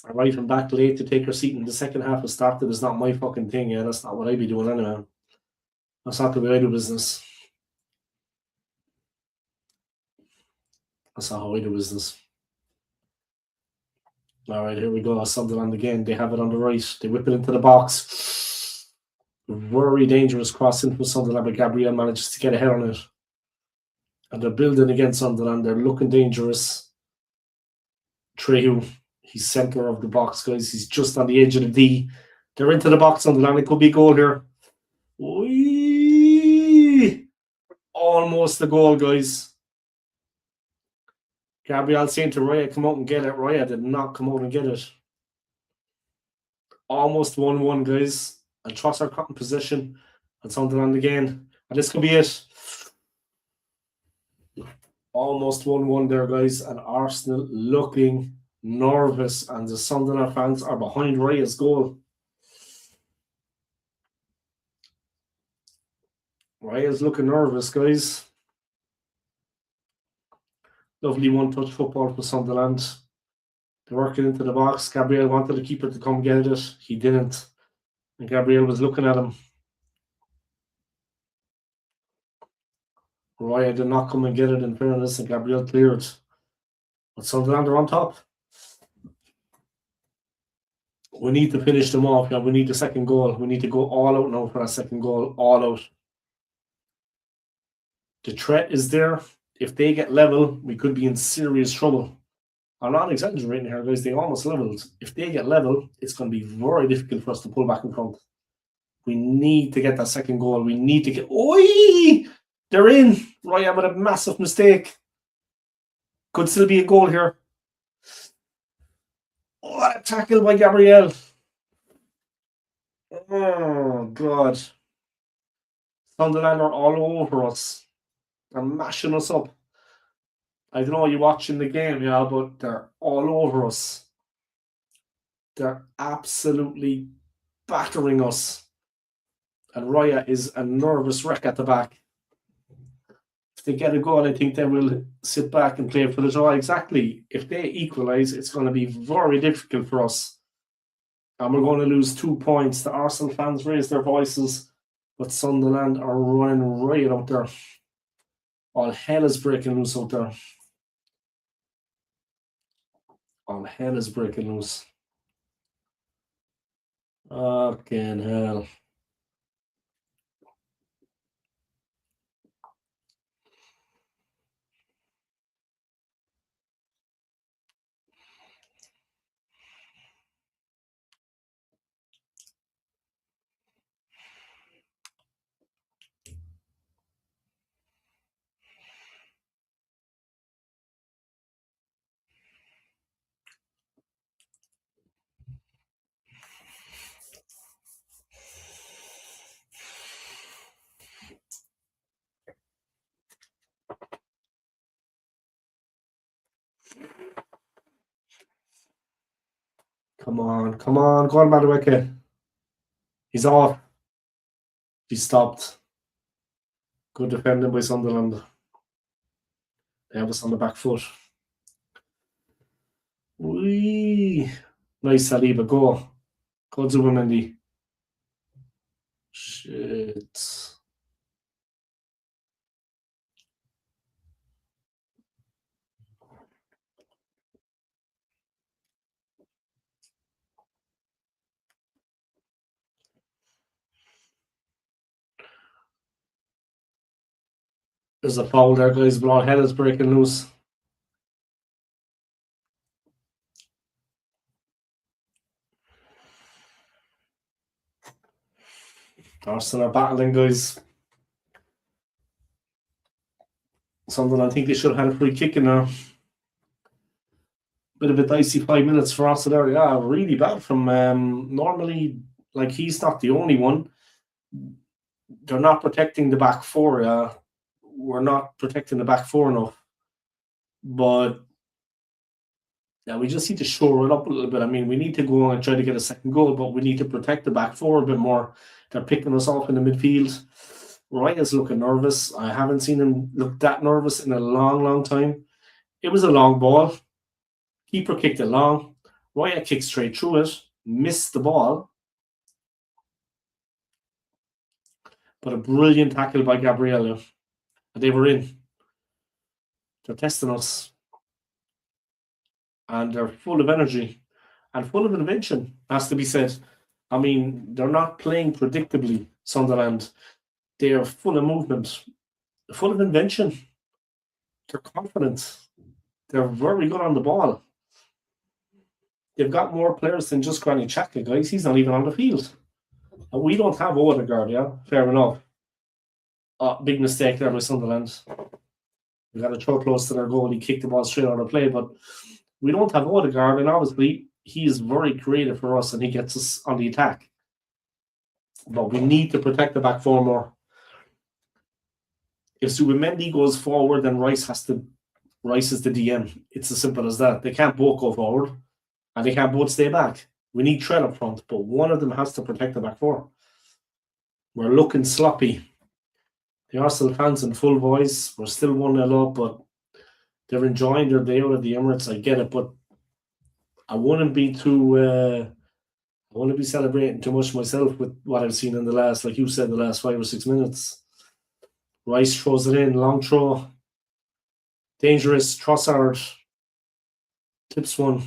Arriving back late to take your seat in the second half has started is not my fucking thing. Yeah, that's not what I'd be doing anyway. That's not the way I do business. That's not how I do business. All right, here we go. Sunderland again. They have it on the right. They whip it into the box. Very dangerous crossing from Sunderland, but Gabriel manages to get ahead on it. And they're building against Sunderland. They're looking dangerous. Trehu, he's centre of the box, guys. He's just on the edge of the D. They're into the box, Sunderland. It could be a goal here. Whee! Almost a goal, guys. Gabriel saying to Raya, come out and get it. Raya did not come out and get it. Almost 1-1, guys. And Tross are caught in position. And Sunderland again. And this could be it. Almost 1-1 there, guys. And Arsenal looking nervous. And the Sunderland fans are behind Raya's goal. Raya's looking nervous, guys. Lovely one-touch football for Sunderland. They're working into the box. Gabriel wanted the keeper to come get it. He didn't. And Gabriel was looking at him. Raya did not come and get it, in fairness, and Gabriel cleared. But Sunderland are on top. We need to finish them off. Yeah, we need the second goal. We need to go all out now for that second goal. All out. The threat is there. If they get level, we could be in serious trouble. I'm not exaggerating here, guys. They almost leveled. If they get level, it's going to be very difficult for us to pull back in front. We need to get that second goal. We need to get... Oi! They're in. Raya with a massive mistake. Could still be a goal here. What a tackle by Gabriel. Oh, God. Sunderland are all over us. They're mashing us up. I don't know, you're watching the game, yeah, but they're all over us. They're absolutely battering us. And Raya is a nervous wreck at the back. If they get a goal, I think they will sit back and play for the draw. Exactly. If they equalise, it's going to be very difficult for us. And we're going to lose 2 points. The Arsenal fans raise their voices, but Sunderland are running right out there. All hell is breaking loose out there. All hell is breaking loose. Fucking hell. Come on, go on, Madueke. He's off. He stopped. Good defending by Sunderland. They have us on the back foot. Whee! Nice, Saliba. Go. Go, Zubimendi. Shit. There's a foul there, guys. Blood head is breaking loose. Arsenal are battling, guys. Something I think they should have had a free kick in there. Bit of a dicey 5 minutes for Arsenal. Yeah, really bad from normally, like, he's not the only one. They're not protecting the back four. We're not protecting the back four enough. But yeah, we just need to shore it up a little bit. I mean, we need to go and try to get a second goal, but we need to protect the back four a bit more. They're picking us off in the midfield. Rya's looking nervous. I haven't seen him look that nervous in a long, long time. It was a long ball. Keeper kicked it long. Rya kicked straight through it. Missed the ball. But a brilliant tackle by Gabriella. And they were in. They're testing us. And they're full of energy. And full of invention, has to be said. I mean, they're not playing predictably, Sunderland. They are full of movement. Full of invention. They're confident. They're very good on the ball. They've got more players than just Granny Xhaka, guys. He's not even on the field. And we don't have Odegaard, yeah? Fair enough. Big mistake there by Sunderland. We got a throw close to their goal. He kicked the ball straight out of play, but we don't have Odegaard, and obviously he is very creative for us and he gets us on the attack. But we need to protect the back four more. If Zubimendi goes forward, then Rice is the DM. It's as simple as that. They can't both go forward and they can't both stay back. We need Trent up front, but one of them has to protect the back four. We're looking sloppy. The Arsenal fans in full voice. We're still 1-0 up, but they're enjoying their day out at the Emirates. I get it, but I wouldn't be celebrating too much myself with what I've seen in the last, like you said, the last 5 or 6 minutes. Rice throws it in, long throw. Dangerous, Trossard. Tips one.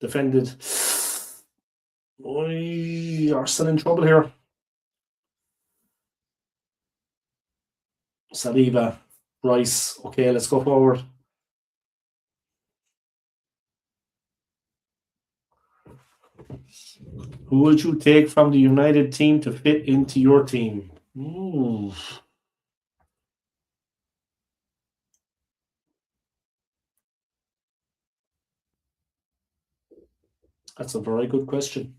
Defended. Arsenal in trouble here. Saliba, Rice. Okay, let's go forward. Who would you take from the United team to fit into your team? That's a very good question.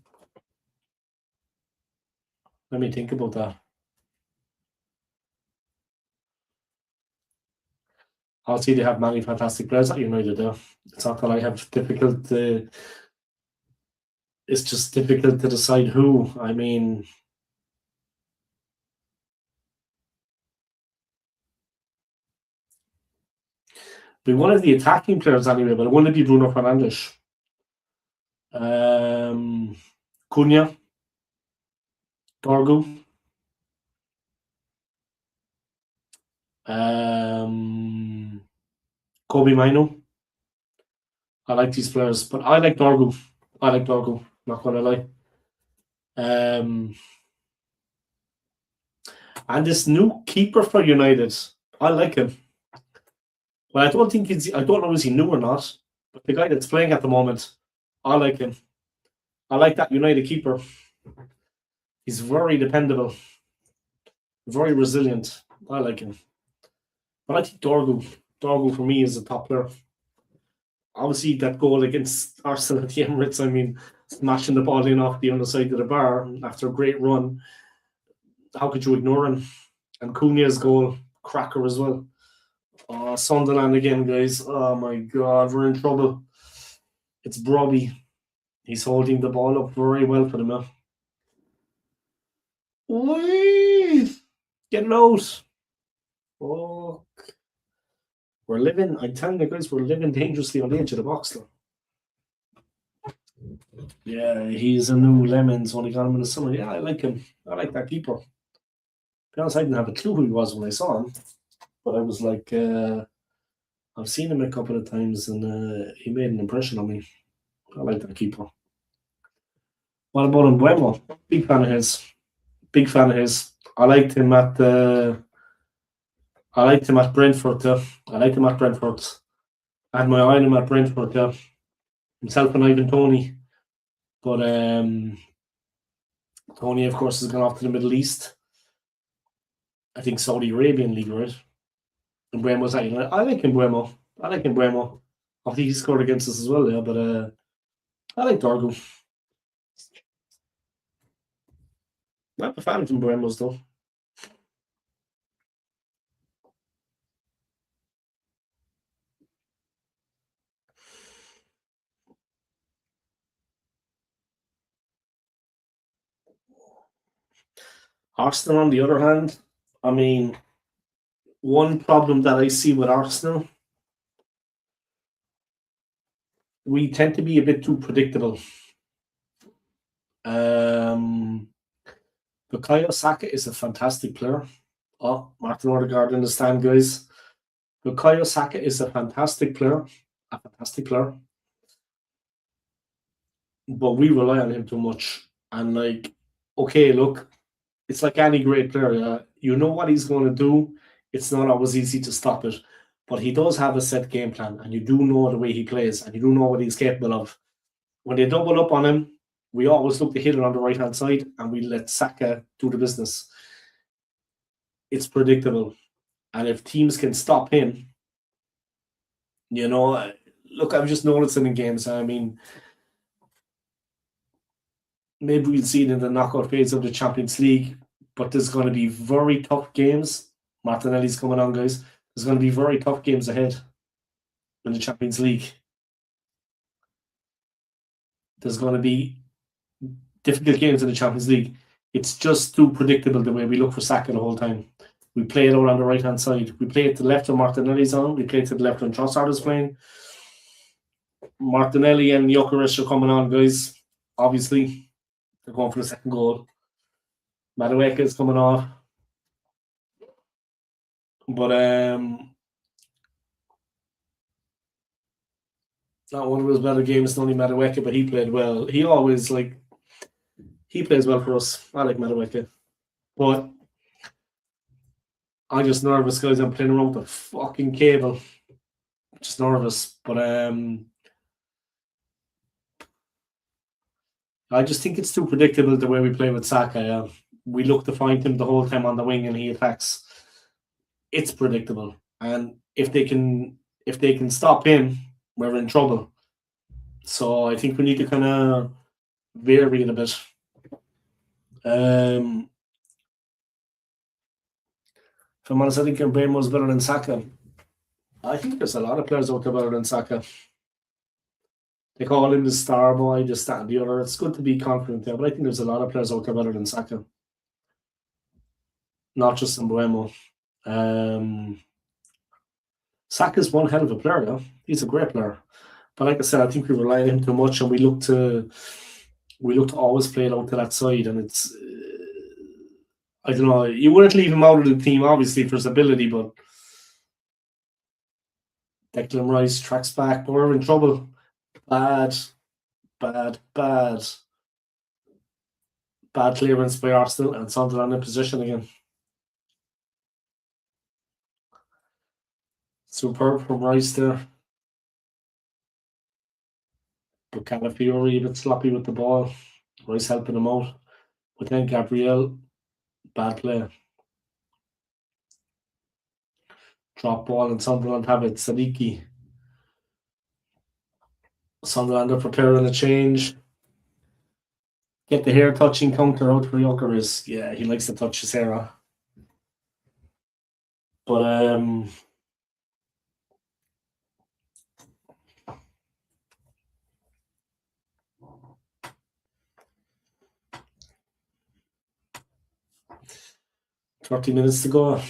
Let me think about that. Obviously, they have many fantastic players at United there. It's not that I have difficult. It's just difficult to decide who. I mean, be one of the attacking players anyway, but it wouldn't be Bruno Fernandes. Cunha, Dorgu, Kobe Mino. I like these players, but I like Dorgu. Not gonna lie. And this new keeper for United, I like him. Well, I don't know is he new or not, but the guy that's playing at the moment, I like him. I like that United keeper. He's very dependable, very resilient. I like him. But I think Dorgu for me is a top player. Obviously, that goal against Arsenal at the Emirates, I mean, smashing the ball in off the underside of the bar after a great run. How could you ignore him? And Cunha's goal, cracker as well. Sunderland again, guys. Oh my God, we're in trouble. It's Brobby. He's holding the ball up very well for them. Getting out. Oh, we're living. I'm telling you guys, we're living dangerously on the edge of the box. Though. Yeah, he's a new Lemons when he got him in the summer. Yeah, I like him. I like that keeper. To be honest, I didn't have a clue who he was when I saw him. But I was like, I've seen him a couple of times and he made an impression on me. I like that keeper. What about Mbuemo? Big fan of his. I liked him at I liked him at Brentford. I liked him at Brentford. I had my eye on him at Brentford. Himself and Ivan Tony. But Tony, of course, has gone off to the Middle East. I think Saudi Arabian League, right? And Buemo's like, I like Buemo. I like Buemo. I think he scored against us as well, yeah. But I like Dorgo. I'm a fan of Buemo's though. Arsenal, on the other hand, I mean, one problem that I see with Arsenal, we tend to be a bit too predictable. Um, Bukayo Saka is a fantastic player. Oh, Martin Odegaard in the stand, guys. Bukayo Saka is a fantastic player. A fantastic player. But we rely on him too much. And like, okay, look, it's like any great player. You know what he's going to do. It's not always easy to stop it, but he does have a set game plan, and you do know the way he plays, and you do know what he's capable of. When they double up on him, we always look to hit it on the right hand side, and we let Saka do the business. It's predictable, and if teams can stop him, you know, look, I've just noticed it in games. I mean, maybe we'll see it in the knockout phase of the Champions League, but there's going to be very tough games. Martinelli's coming on, guys. There's going to be very tough games ahead in the Champions League. There's going to be difficult games in the Champions League. It's just too predictable the way we look for Saka the whole time. We play it out on the right hand side. We play it to the left when Martinelli's on. We play it to the left when Trossard is playing. Martinelli and Gyökeres are coming on, guys. Obviously, they're going for the second goal. Madueke is coming off. But not one of his better games, not only Madueke, but he played well. He always he plays well for us. I like Madueke. But I'm just nervous, guys. I'm playing around with the fucking cable. Just nervous. But I just think it's too predictable the way we play with Saka. We look to find him the whole time on the wing and he attacks. It's predictable. And if they can stop him, we're in trouble. So I think we need to kind of vary it a bit. If I'm honest, I think Mbeumo's better than Saka. I think there's a lot of players out there better than Saka. They call him the star boy, this, that, and the other. It's good to be confident there, but I think there's a lot of players out there better than Saka. Not just in Mbeumo. Saka's one hell of a player, though. He's a great player. But like I said, I think we rely on him too much, and we look to always play it out to that side, and it's I don't know. You wouldn't leave him out of the team, obviously, for his ability, but Declan Rice tracks back, but we're in trouble. Bad clearance by Arsenal, and Sunderland in position again. Superb from Rice there. But Calafiori a bit sloppy with the ball. Rice helping him out. But then Gabriel, bad play. Drop ball and Sunderland have it. Sadiki. Sunderland are preparing a change. Get the hair touching counter out for Gyökeres. Yeah, he likes to touch his hair. But 30 minutes to go.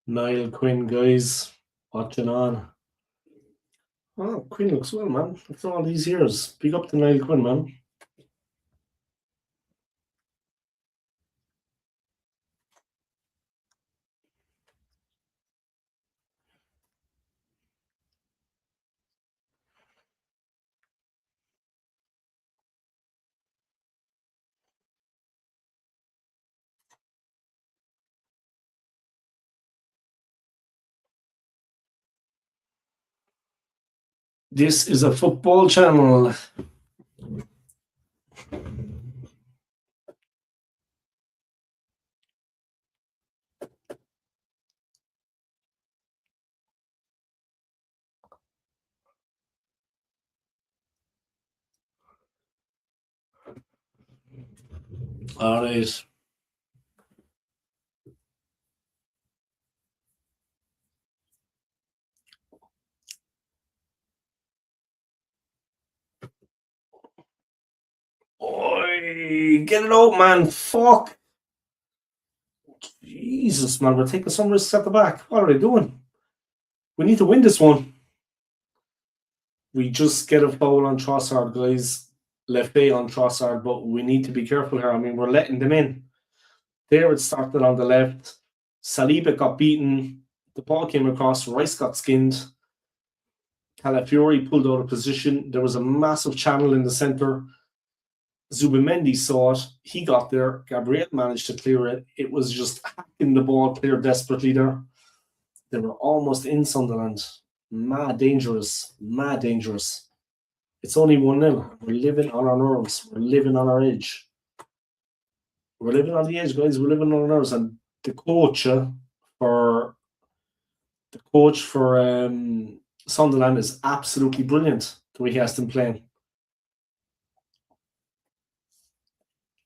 Niall Quinn, guys, watching on. Oh, Quinn looks well, man. After all these years, big up to Niall Quinn, man. This is a football channel. All right. Oi, get it out, man. Fuck. Jesus, man. We're taking some risks at the back. What are they doing? We need to win this one. We just get a foul on Trossard, guys. Left A on Trossard, but we need to be careful here. I mean, we're letting them in. There it started on the left. Saliba got beaten. The ball came across. Rice got skinned. Calafiori pulled out of position. There was a massive channel in the centre. Zubimendi saw it. He got there. Gabriel managed to clear it. It was just hacking the ball clear desperately there. They were almost in Sunderland. Mad dangerous. Mad dangerous. It's only 1-0. We're living on our nerves. We're living on our edge. We're living on the edge, guys. We're living on our nerves. And the coach for Sunderland is absolutely brilliant, the way he has them playing.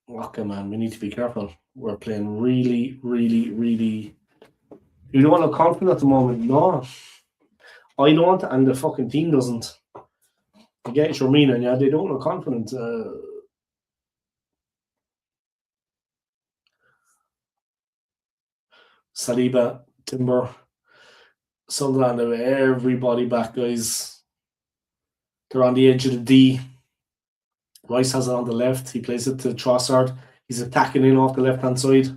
Okay, man, we need to be careful. We're playing really, really, really. You don't look confident at the moment. No, I don't, and the fucking team doesn't. I get what you're meaning, yeah. They don't look confident. Saliba, Timber, Sunderland have everybody back, guys. They're on the edge of the D. Rice has it on the left. He plays it to Trossard. He's attacking in off the left-hand side.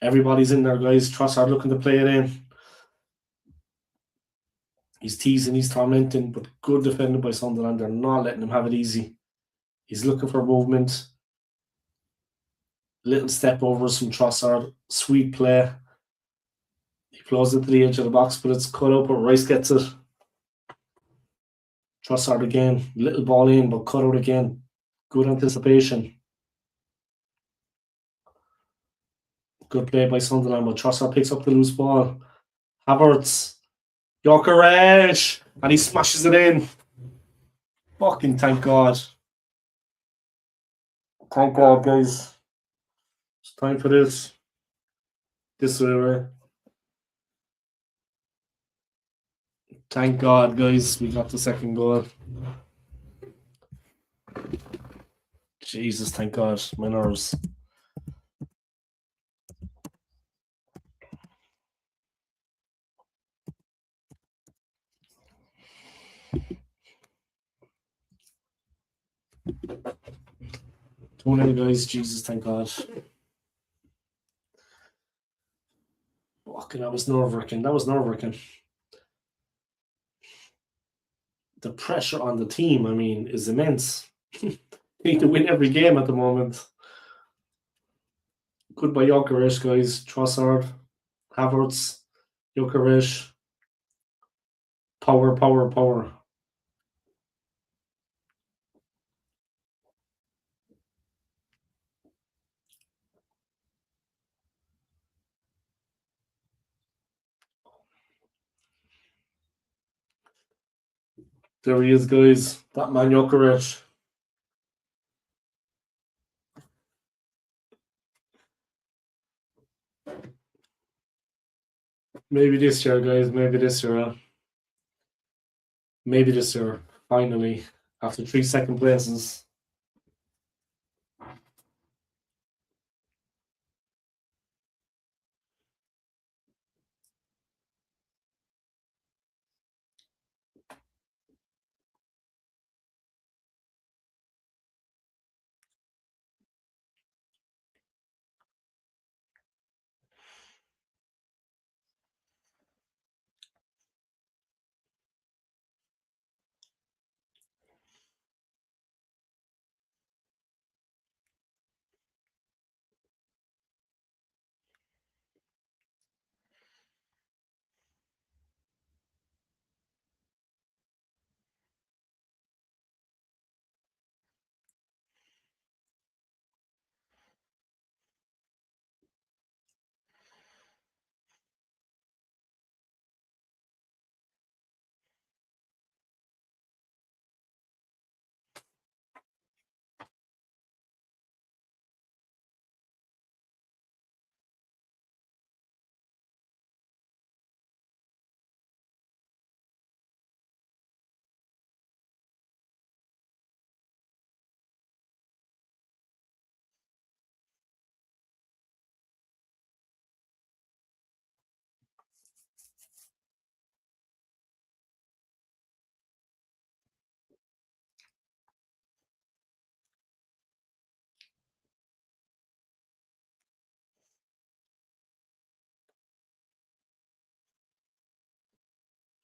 Everybody's in there, guys. Trossard looking to play it in. He's teasing, he's tormenting, but good defended by Sunderland. They're not letting him have it easy. He's looking for movement. Little step overs from Trossard. Sweet play. He flows into the edge of the box, but it's cut out, but Rice gets it. Trossard again. Little ball in, but cut out again. Good anticipation. Good play by Sunderland, but Trossard picks up the loose ball. Havertz. Jokeres! And he smashes it in. Fucking thank God. Thank God, guys. It's time for this. This way, right? Thank God, guys. We got the second goal. Jesus, thank God. My nerves. Two nil, guys. Jesus, thank God. Fucking, that was nerve-wracking. That was nerve-wracking. The pressure on the team, I mean, is immense. They need to win every game at the moment. Good by Jokeres, guys. Trossard, Havertz, Jokeres. Power, power, power. There he is, guys. That man Jokeres. Maybe this year, guys. Maybe this year. Maybe this year. Finally, after 3 second places.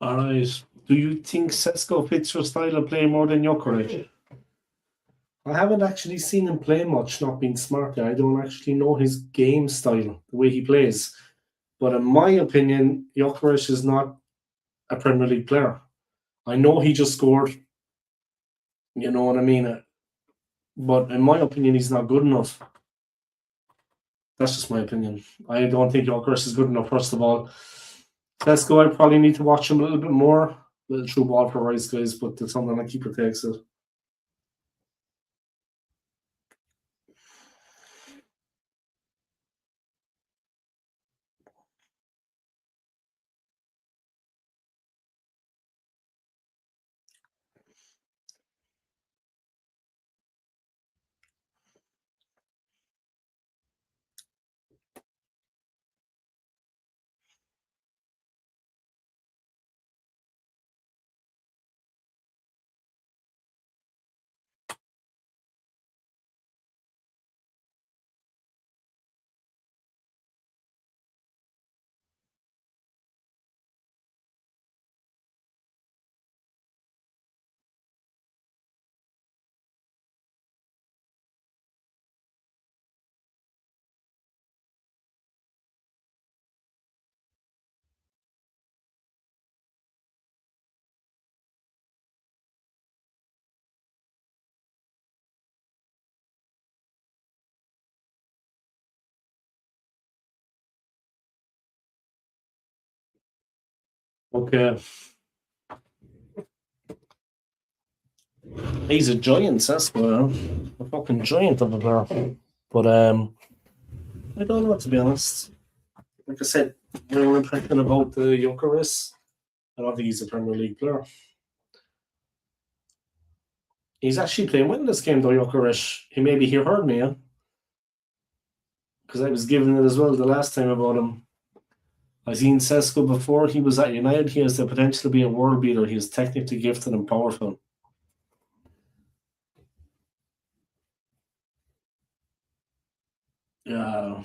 All right. Do you think Sesko fits your style of play more than Jokerit? I haven't actually seen him play much, not being smart. I don't actually know his game style, the way he plays. But in my opinion, Jokerit is not a Premier League player. I know he just scored, you know what I mean? But in my opinion, he's not good enough. That's just my opinion. I don't think Jokerit is good enough, first of all. Sesko, I probably need to watch him a little bit more. Little true ball for Rice guys, but it's something like keeper takes it. Okay. He's a giant, Sesko. A fucking giant of a player. But I don't know, to be honest. Like I said, my own impression about the Jokeris, I don't think he's a Premier League player. He's actually playing well in this game, though, Jokeris. He heard me, yeah? Because I was giving it as well the last time about him. I seen Sesko before he was at United. He has the potential to be a world beater. He is technically gifted and powerful. Yeah,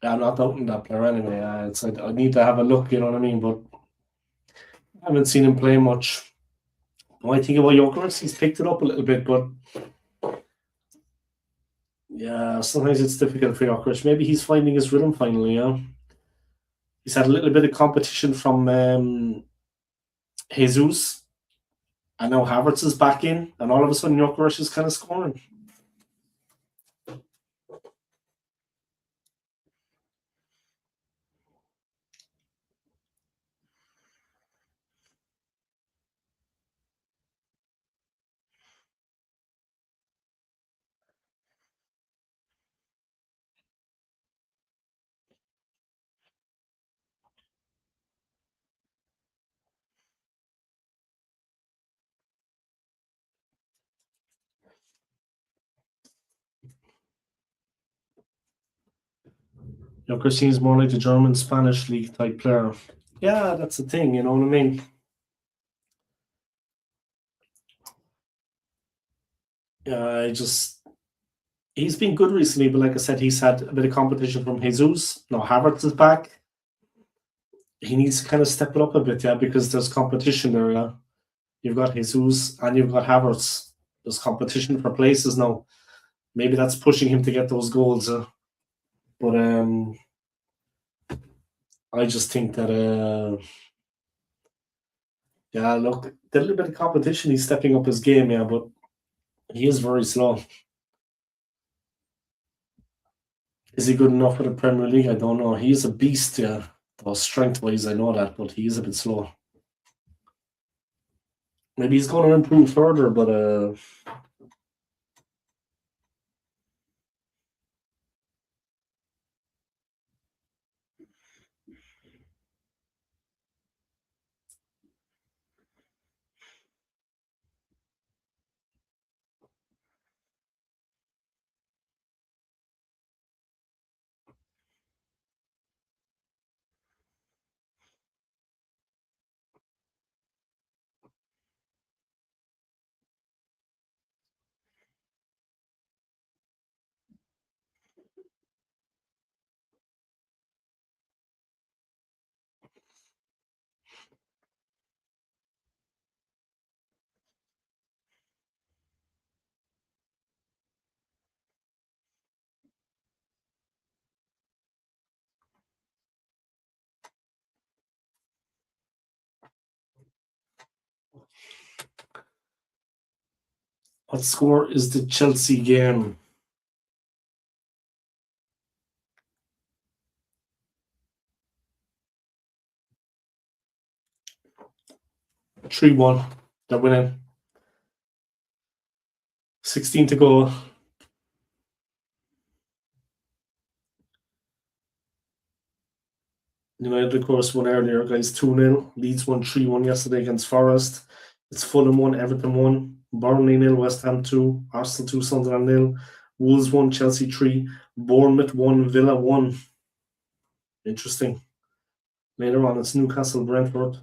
I'm not doubting that player anyway. I need to have a look, you know what I mean? But I haven't seen him play much. When I think about Jokeris, he's picked it up a little bit, but yeah, sometimes it's difficult for Jokeris. Maybe he's finding his rhythm finally, yeah. He's had a little bit of competition from Jesus, and now Havertz is back in, and all of a sudden Jokeris is kind of scoring. Jokeris seems more like a German Spanish league type player. Yeah, that's the thing, you know what I mean? I just he's been good recently, but like I said, he's had a bit of competition from Jesus. No, Havertz is back. He needs to kind of step it up a bit, yeah, because there's competition there, yeah. You've got Jesus and you've got Havertz. There's competition for places now. Maybe that's pushing him to get those goals. But I just think that yeah, look, the little bit of competition, he's stepping up his game, yeah, but he is very slow. Is he good enough for the Premier League? I don't know. He is a beast, yeah. Though strength wise, I know that, but he is a bit slow. Maybe he's going to improve further, but What score is the Chelsea game? (3-1). They're winning. 16 to go. United, of course, won earlier, guys. 2-0. Leeds won 3-1 yesterday against Forest. It's Fulham 1, Everton 1, Burnley 0, West Ham 2, Arsenal 2, Sunderland 0, Wolves 1, Chelsea 3, Bournemouth 1, Villa 1. Interesting. Later on, it's Newcastle Brentford.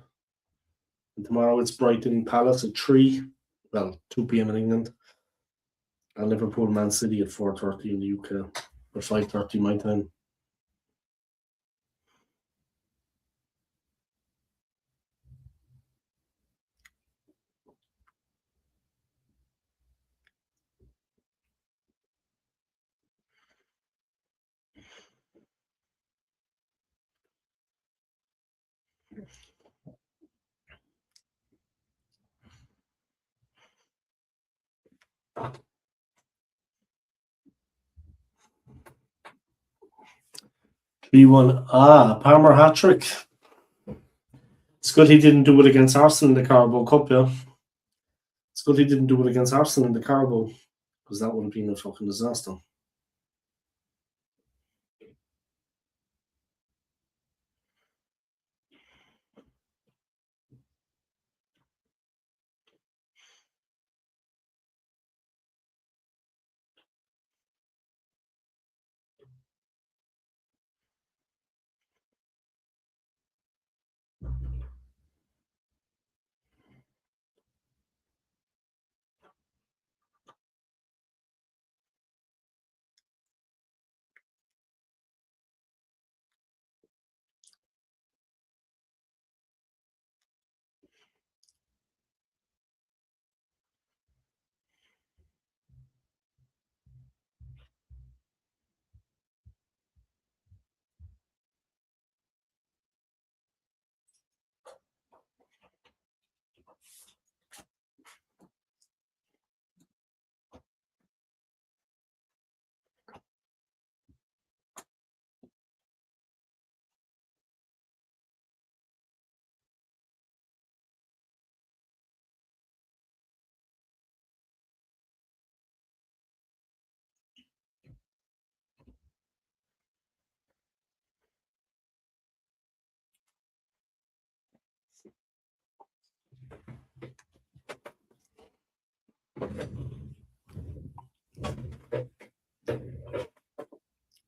And tomorrow it's Brighton Palace at 3. Well, 2 p.m. in England. And Liverpool Man City at 4:30 in the UK. Or 5:30 my time. (3-1). Palmer hat-trick. It's good he didn't do it against Arsenal in the Carabao Cup, yeah. It's good he didn't do it against Arsenal in the Carabao, because that would have been a fucking disaster.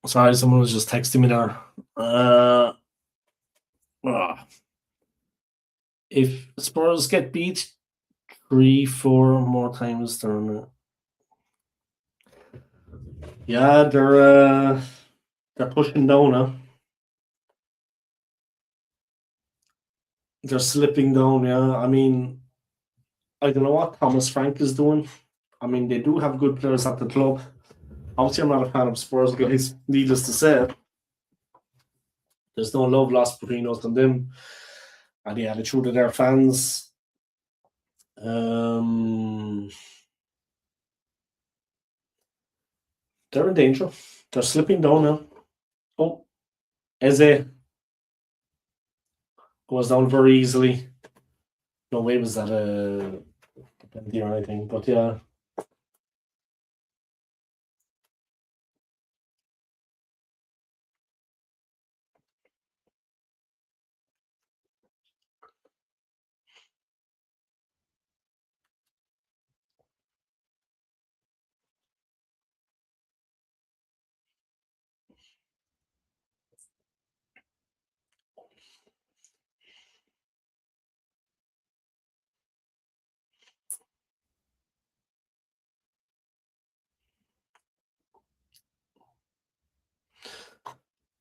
Sorry, someone was just texting me there. If Spurs get beat 3-4 more times, they're yeah, they're pushing down now. They're slipping down, yeah. I mean, I don't know what Thomas Frank is doing. I mean, they do have good players at the club. Obviously, I'm not a fan of Spurs, guys, needless to say. There's no love lost between us and them. And the attitude of their fans. They're in danger. They're slipping down now. Oh, Eze goes down very easily. No way was that a penalty or anything, but yeah.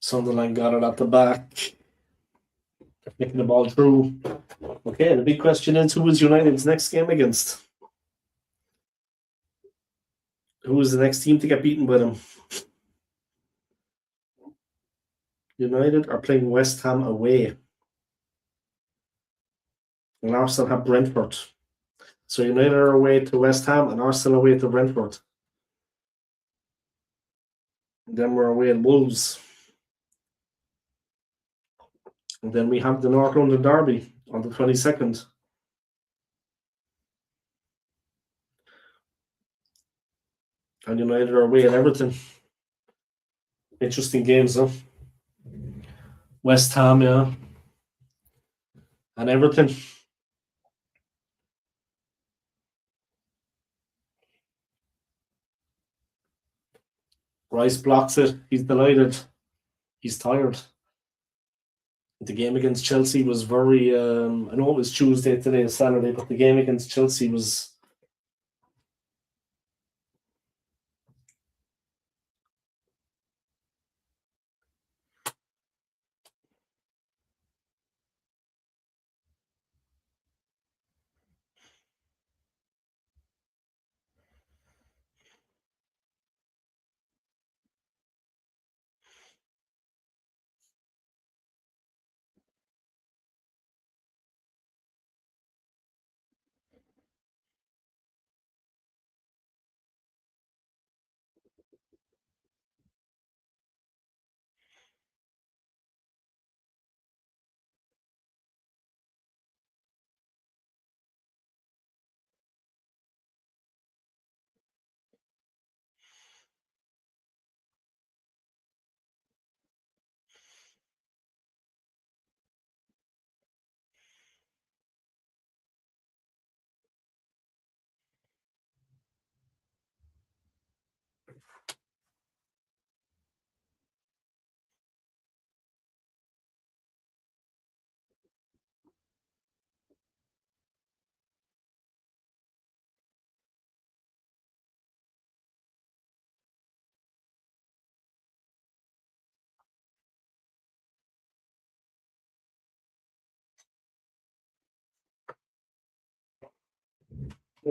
Sunderland got it at the back. They're picking the ball through. Okay, the big question is who is United's next game against? Who is the next team to get beaten by them? United are playing West Ham away. And Arsenal have Brentford. So United are away to West Ham and Arsenal away to Brentford. And then we're away at Wolves. And then we have the North London Derby on the 22nd. And United are away at Everton. Interesting games, though. West Ham, yeah. And Everton. Rice blocks it. He's delighted. He's tired. The game against Chelsea was very. I know it was Tuesday, today is Saturday, but the game against Chelsea was.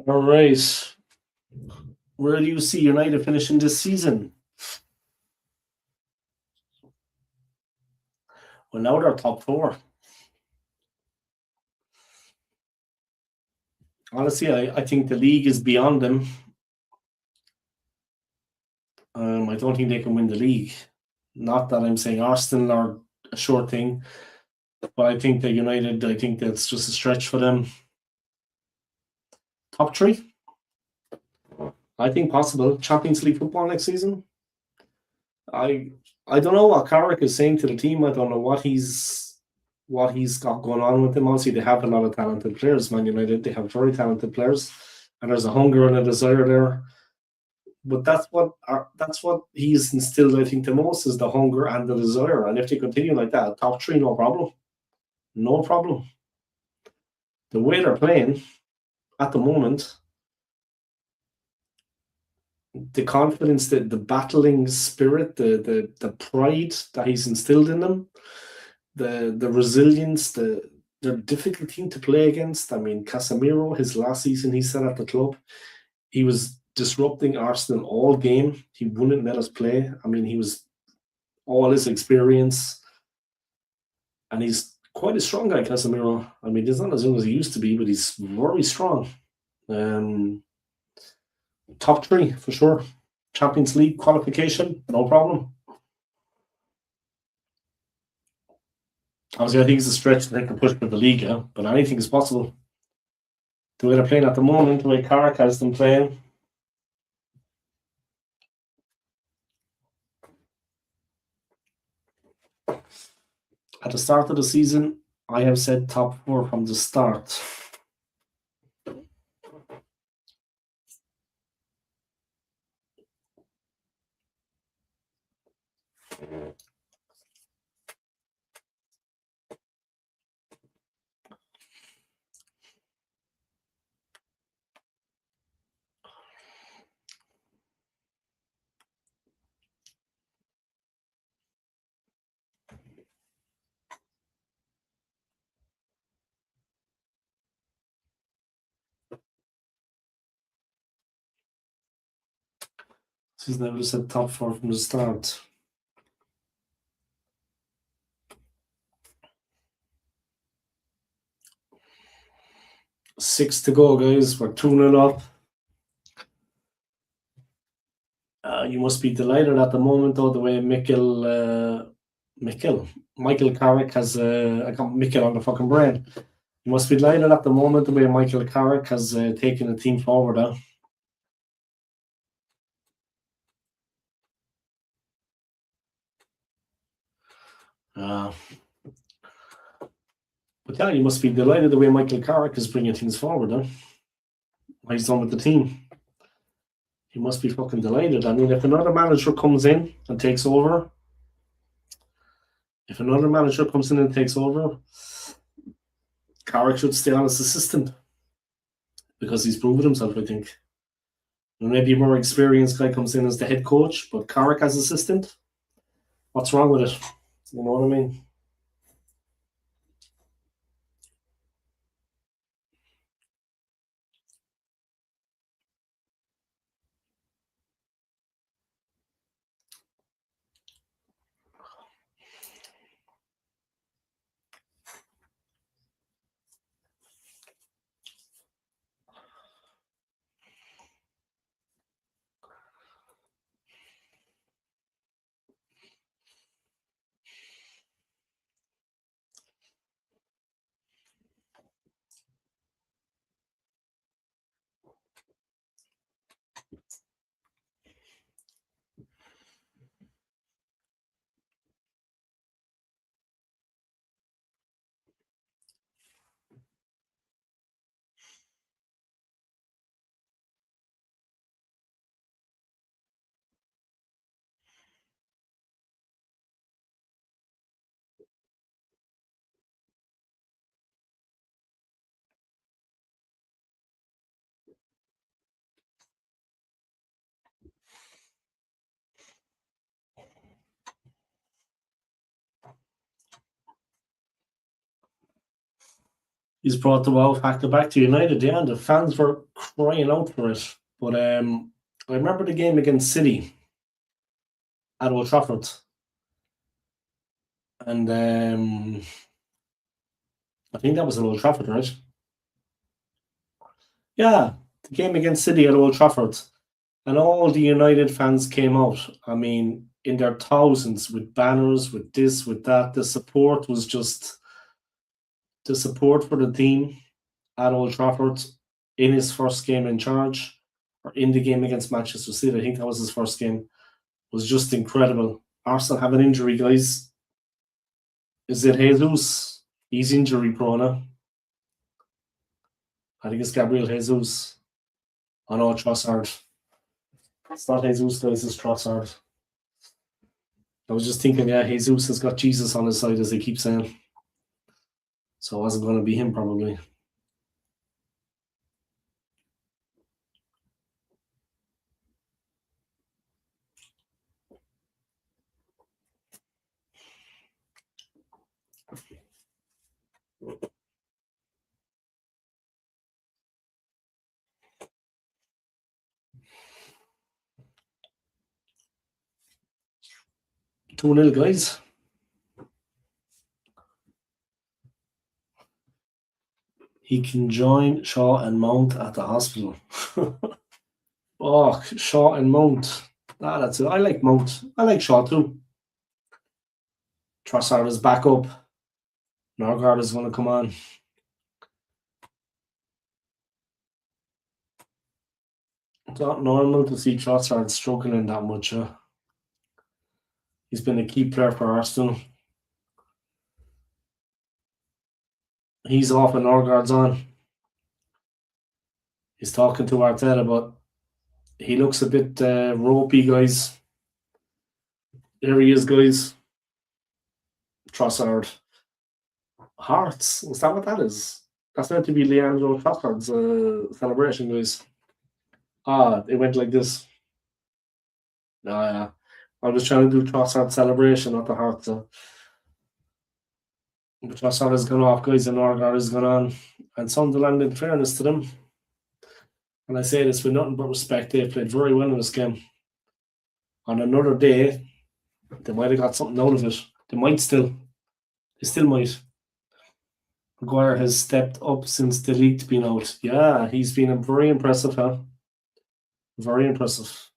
All right. Where do you see United finishing this season? Well, now they're top four. Honestly, I think the league is beyond them. I don't think they can win the league. Not that I'm saying Arsenal are a sure thing, but I think that United, I think that's just a stretch for them. Top three? I think possible. Champions League football next season? I I don't know what Carrick is saying to the team. I don't know what he's got going on with them. Obviously, they have a lot of talented players. Man United, they have very talented players, and there's a hunger and a desire there. But that's what he's instilled. I think the most is the hunger and the desire. And if they continue like that, top three, no problem, no problem. The way they're playing at the moment, the confidence, the battling spirit, the pride that he's instilled in them, the resilience, they're a difficult team to play against. I mean, Casemiro, his last season he said at the club, he was disrupting Arsenal all game. He wouldn't let us play. I mean, he was all his experience, and he's quite a strong guy, Casemiro. I mean, he's not as young as he used to be, but he's very strong. Um, Top three for sure. Champions League qualification, no problem. Obviously, I think it's a stretch that they can push for the league, yeah? But anything is possible. The way they're playing at the moment, the way Carrick has them playing. At the start of the season, I have said top four from the start. She's never said top four from the start. 6 to go, guys. We're 2-0 up. You must be delighted at the moment, though, the way Michael Carrick has. I got Michael on the fucking brain. You must be delighted at the moment, the way Michael Carrick has taken the team forward. But yeah, you must be delighted the way Michael Carrick is bringing things forward. What he's done with the team. You must be fucking delighted. I mean, if another manager comes in and takes over, Carrick should stay on as assistant because he's proven himself, I think. And maybe a more experienced guy comes in as the head coach, but Carrick as assistant, what's wrong with it? You know what I mean? He's brought the wow factor back to United, yeah, and the fans were crying out for it. But I remember the game against City at Old Trafford. And I think that was at Old Trafford, right? Yeah, the game against City at Old Trafford. And all the United fans came out. I mean, in their thousands with banners, with this, with that. The support was just the support for the team at Old Trafford in his first game in charge, or in the game against Manchester City. I think that was his first game. Was just incredible. Arsenal have an injury, guys. Is it Jesus? He's injury prone. I think it's Gabriel Jesus. I know Trossard. It's not Jesus, guys, it's Trossard. I was just thinking, yeah, Jesus has got Jesus on his side, as they keep saying. So it wasn't going to be him, probably. Two 0 guys. He can join Shaw and Mount at the hospital. Oh, Shaw and Mount. Ah, that's it. I like Mount. I like Shaw too. Trossard is back up. Norgard is going to come on. It's not normal to see Trossard struggling that much. He's been a key player for Arsenal. He's off and Norgard's on. He's talking to Arteta, but he looks a bit ropey, guys. There he is, guys. Trossard. Hearts. Is that what that is? That's meant to be Leandro Trossard's celebration, guys. Ah, it went like this. Yeah. I was trying to do Trossard celebration, not the Hearts. But Trossard has gone off, guys, and Norgard has gone on. And Sunderland, in fairness to them, and I say this with nothing but respect, they played very well in this game. On another day, they might have got something out of it. They might still. They still might. Maguire has stepped up since the league's been out. Yeah, he's been very impressive, huh? Very impressive.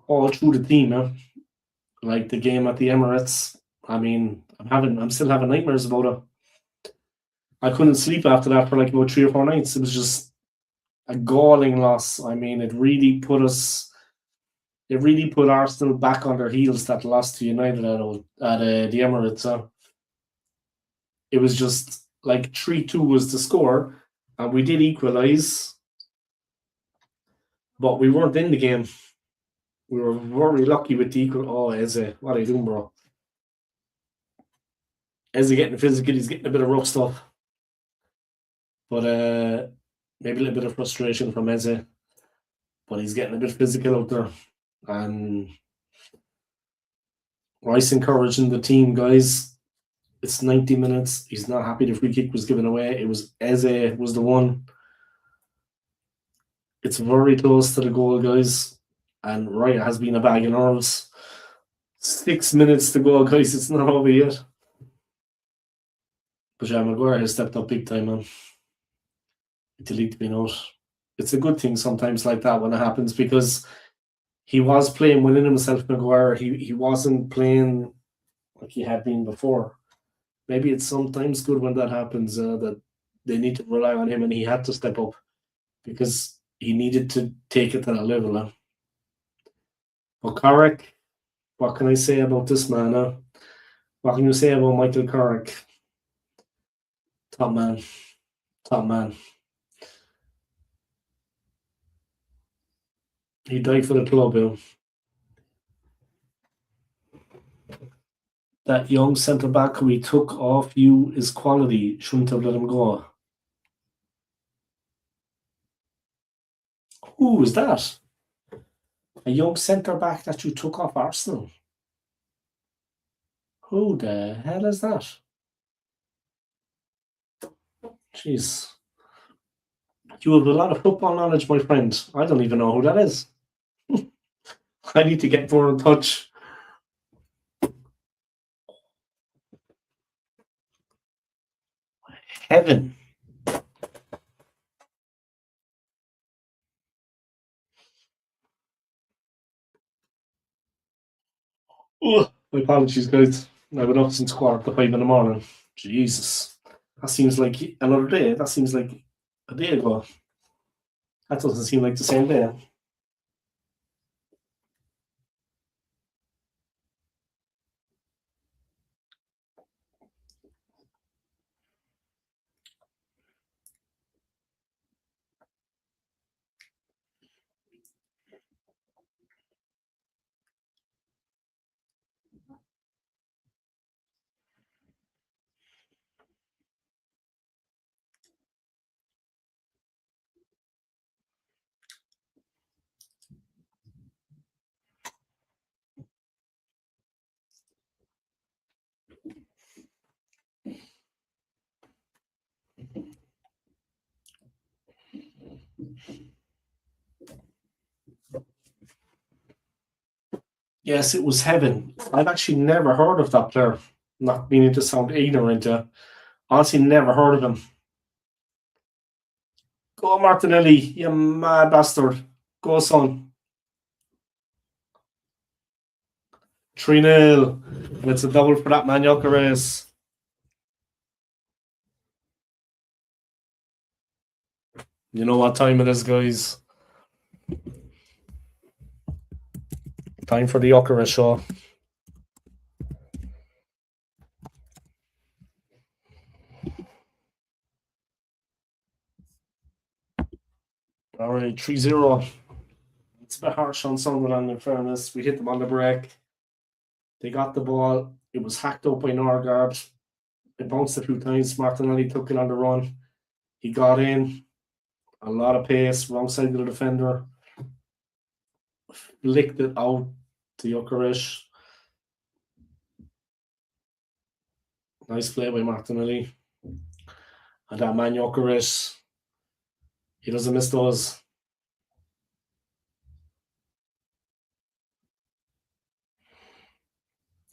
All through the team, huh? Like the game at the Emirates. I mean, I'm still having nightmares about it. I couldn't sleep after that for like about 3 or 4 nights. It was just a galling loss. I mean, it really put Arsenal back on their heels that loss to United at the Emirates. It was just like 3-2 was the score, and we did equalise, but we weren't in the game. We were very lucky with the equal. Oh, Eze, what are you doing, bro? Eze getting physical. He's getting a bit of rough stuff, but maybe a little bit of frustration from Eze. But he's getting a bit physical out there, and Rice encouraging the team, guys. It's 90 minutes. He's not happy the free kick was given away. It was Eze was the one. It's very close to the goal, guys. And Riot has been a bag of nerves. 6 minutes to go, guys. It's not over yet. But yeah, Maguire has stepped up big time, man. Delete me out. It's a good thing sometimes like that when it happens, because he was playing within himself, Maguire. He wasn't playing like he had been before. Maybe it's sometimes good when that happens, that they need to rely on him, and he had to step up because he needed to take it to that level. But Carrick, what can I say about this man? What can you say about Michael Carrick? Top man. Top man. He died for the club, That young centre back who we took off you is quality. Shouldn't have let him go. Who is that? A young centre back that you took off Arsenal. Who the hell is that? Jeez. You have a lot of football knowledge, my friend. I don't even know who that is. I need to get more in touch. Heaven. Oh, my apologies, guys. I've been up since 4:45 in the morning. Jesus. That seems like another day. That seems like a day ago. That doesn't seem like the same day. Yes, it was heaven. I've actually never heard of that player. Not meaning to sound ignorant. Honestly, never heard of him. Go Martinelli, you mad bastard. Go, son. 3-0. And it's a double for that man, Gyökeres. You know what time it is, guys. Time for the Gyökeres show. All right, 3-0. It's a bit harsh on Sunderland, in fairness. We hit them on the break. They got the ball. It was hacked up by Norgard. It bounced a few times. Martinelli took it on the run. He got in. A lot of pace. Wrong side of the defender. Licked it out to Gyökeres. Nice play by Martinelli. And that man Gyökeres, he doesn't miss those.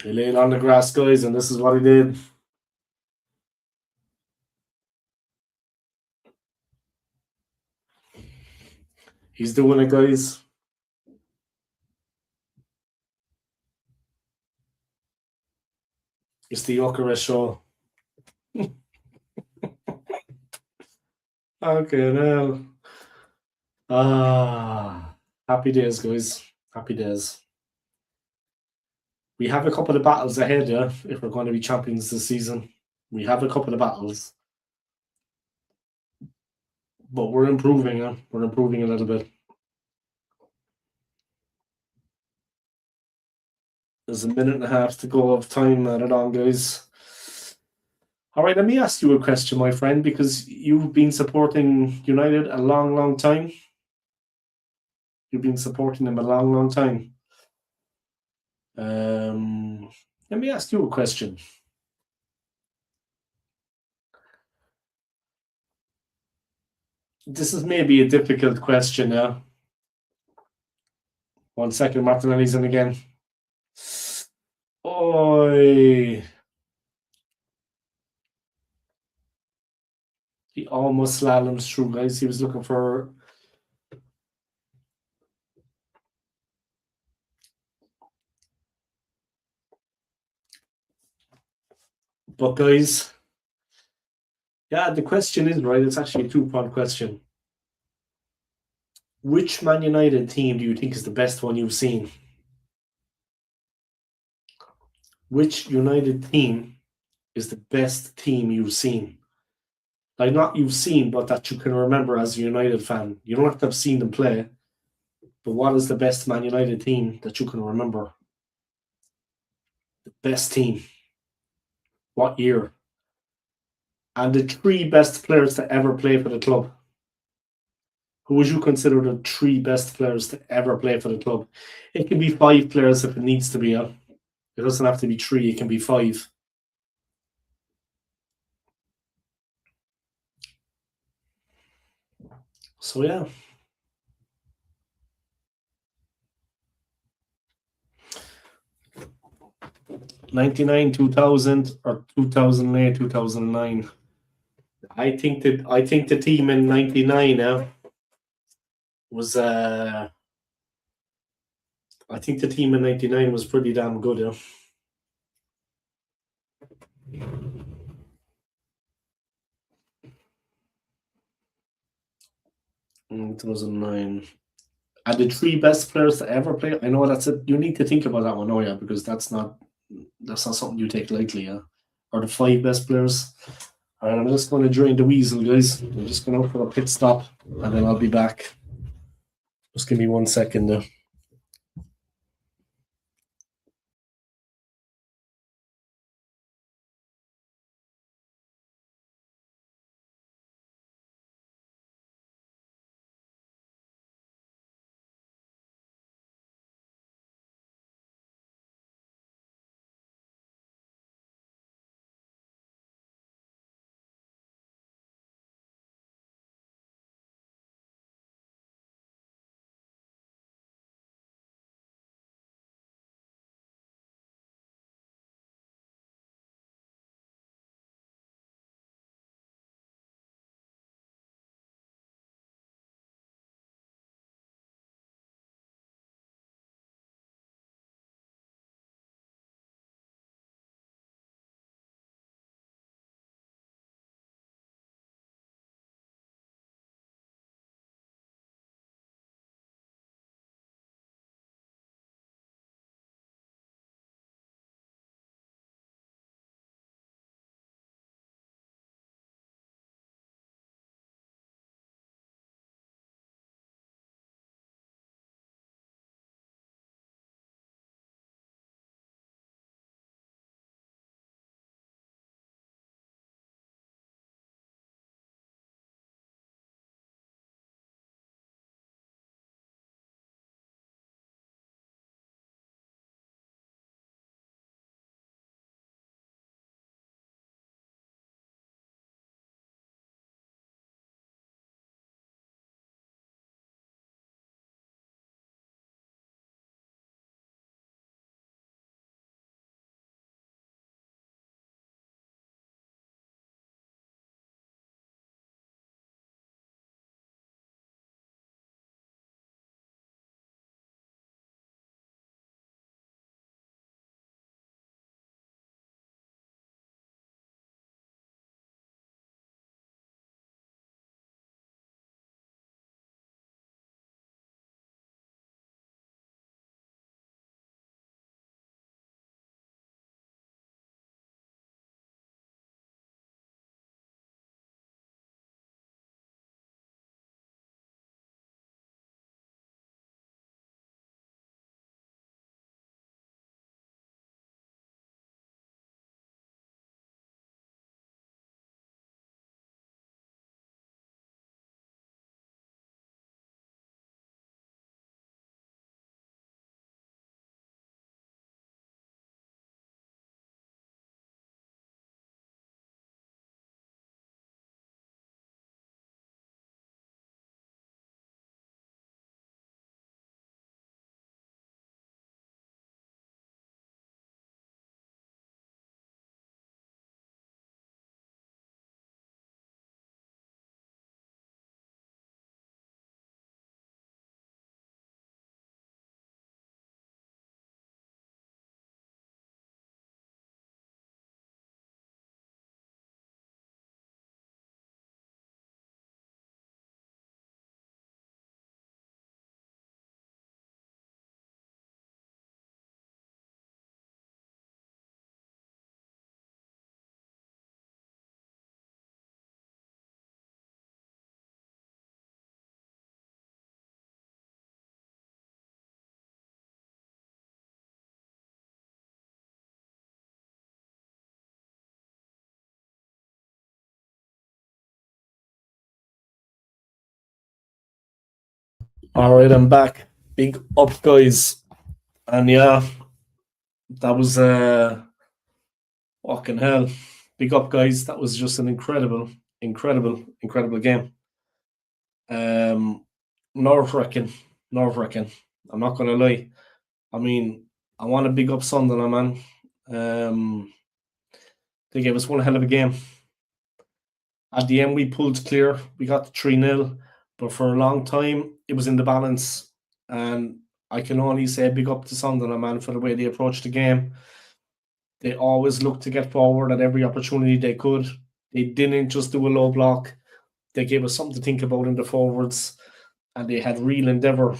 He laid on the grass, guys, and this is what he did. He's doing it, guys. It's the Jokeres show. Okay, now. Happy days, guys. Happy days. We have a couple of battles ahead, yeah, if we're going to be champions this season. We have a couple of battles. But we're improving, yeah. We're improving a little bit. There's a minute and a half to go of time added on, guys. All right, let me ask you a question, my friend, because you've been supporting United a long, long time. You've been supporting them a long, long time. Let me ask you a question. This is maybe a difficult question now. 1 second, Martinelli's in again. Oi. He almost slaloms through, guys. He was looking for. But, guys, yeah, the question is right. It's actually a two-part question. Which Man United team do you think is the best one you've seen? Which United team is the best team you've seen? Like, not you've seen, but that you can remember as a United fan. You don't have to have seen them play, but what is the best Man United team that you can remember? The best team. What year? And the three best players to ever play for the club. Who would you consider the three best players to ever play for the club? It can be five players if it needs to be. It doesn't have to be three, it can be five. So, yeah. 99, 2000, or 2008, 2009. I think the team in 99 was I think the team in 99 was pretty damn good, yeah. 2009. And the three best players to ever play. I know that's it. You need to think about that one, oh yeah, because that's not something you take lightly, yeah. Or the five best players. All right, I'm just going to drain the weasel, guys. I'm just going to for a pit stop, and then I'll be back. Just give me 1 second there. All right, I'm back. Big up, guys. And yeah, that was fucking hell. Big up, guys. That was just an incredible game. Um, nerve wracking, nerve wracking. I'm not gonna lie. I mean, I want to big up Sunderland, man. They gave us one hell of a game. At the end, we pulled clear. We got the 3-0, but for a long time, it was in the balance. And I can only say big up to Sunderland, man, for the way they approached the game. They always looked to get forward at every opportunity they could. They didn't just do a low block. They gave us something to think about in the forwards, and they had real endeavour,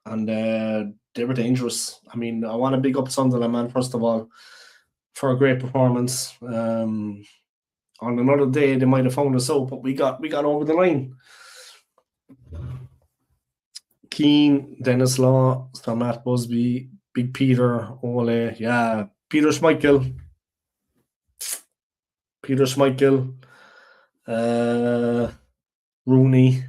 and they were dangerous. I mean, I want to big up Sunderland, man, first of all, for a great performance. On another day, they might have found us out, but we got over the line. Keane, Dennis Law, Sir Matt Busby, Big Peter, Ole, yeah, Peter Schmeichel, Rooney.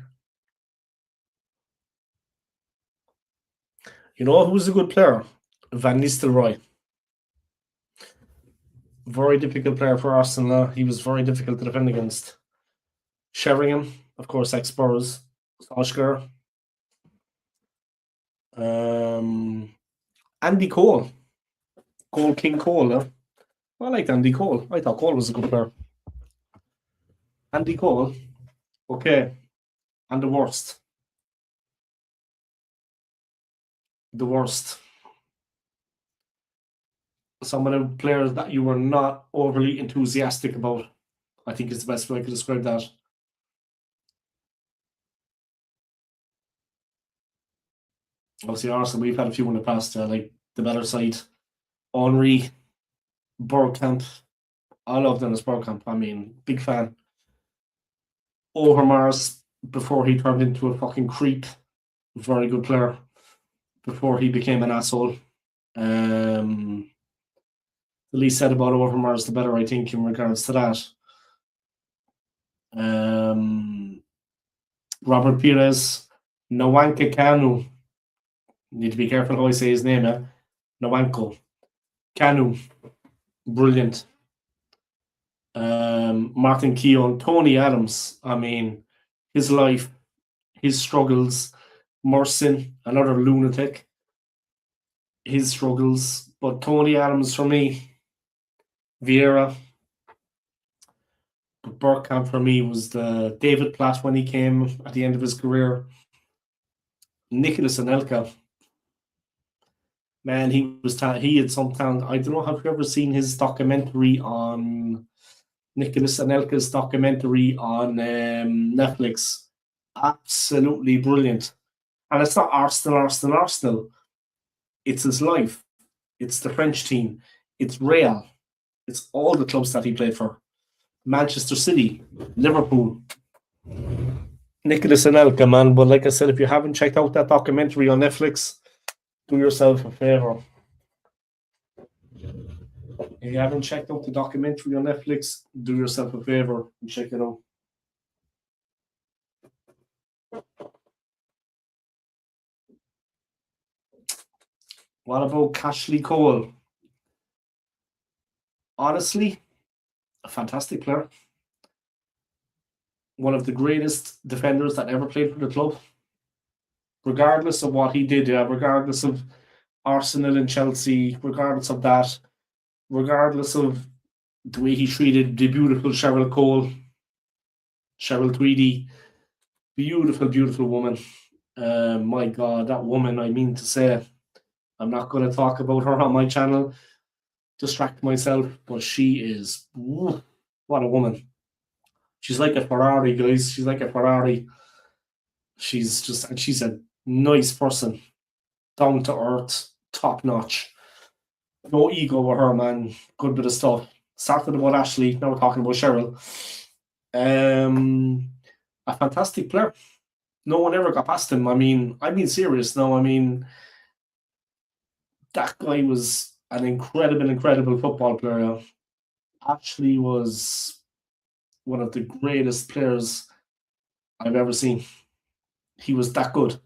You know who's a good player? Van Nistelrooy. Very difficult player for Arsenal. He was very difficult to defend against. Sheringham, of course, ex-Spurs. Solskjaer. Andy Cole. King Cole. I liked Andy Cole. I thought Cole was a good player. Andy Cole. Okay. And the worst. Some of the players that you were not overly enthusiastic about. I think is the best way I could describe that. Obviously, Arsenal, we've had a few in the past, like the better side. Henry, Bergkamp. I love Dennis Bergkamp. I mean, big fan. Overmars, before he turned into a fucking creep. Very good player. Before he became an asshole. The least said about Overmars, the better, I think, in regards to that. Robert Pires, Nwankwo Kanu. Need to be careful how I say his name, Nwankwo Kanu. Brilliant. Martin Keown, Tony Adams. I mean, his life, his struggles. Merson, another lunatic. His struggles. But Tony Adams for me. Vieira. But Bergkamp for me was the David Platt when he came at the end of his career. Nicholas Anelka. Man, he had some talent. I don't know, have you ever seen his documentary on Nicholas Anelka's documentary on Netflix? Absolutely brilliant. And it's not Arsenal. It's his life. It's the French team. It's Real. It's all the clubs that he played for. Manchester City, Liverpool. Nicholas Anelka, man. But like I said, if you haven't checked out that documentary on Netflix, do yourself a favor. If you haven't checked out the documentary on Netflix, do yourself a favor and check it out. What about Cashley Cole? Honestly, a fantastic player. One of the greatest defenders that ever played for the club. Regardless of what he did, regardless of Arsenal and Chelsea, regardless of that, regardless of the way he treated the beautiful Cheryl Cole, Cheryl Tweedy, beautiful woman. My God, that woman, I mean to say, I'm not going to talk about her on my channel, distract myself, but she is, what a woman. She's like a Ferrari, guys. She's like a Ferrari. She's a nice person, down to earth, top notch. No ego with her, man. Good bit of stuff. Started about Ashley, now we're talking about Cheryl. A fantastic player. No one ever got past him. I'm being serious now. That guy was an incredible football player. Ashley was one of the greatest players I've ever seen. He was that good.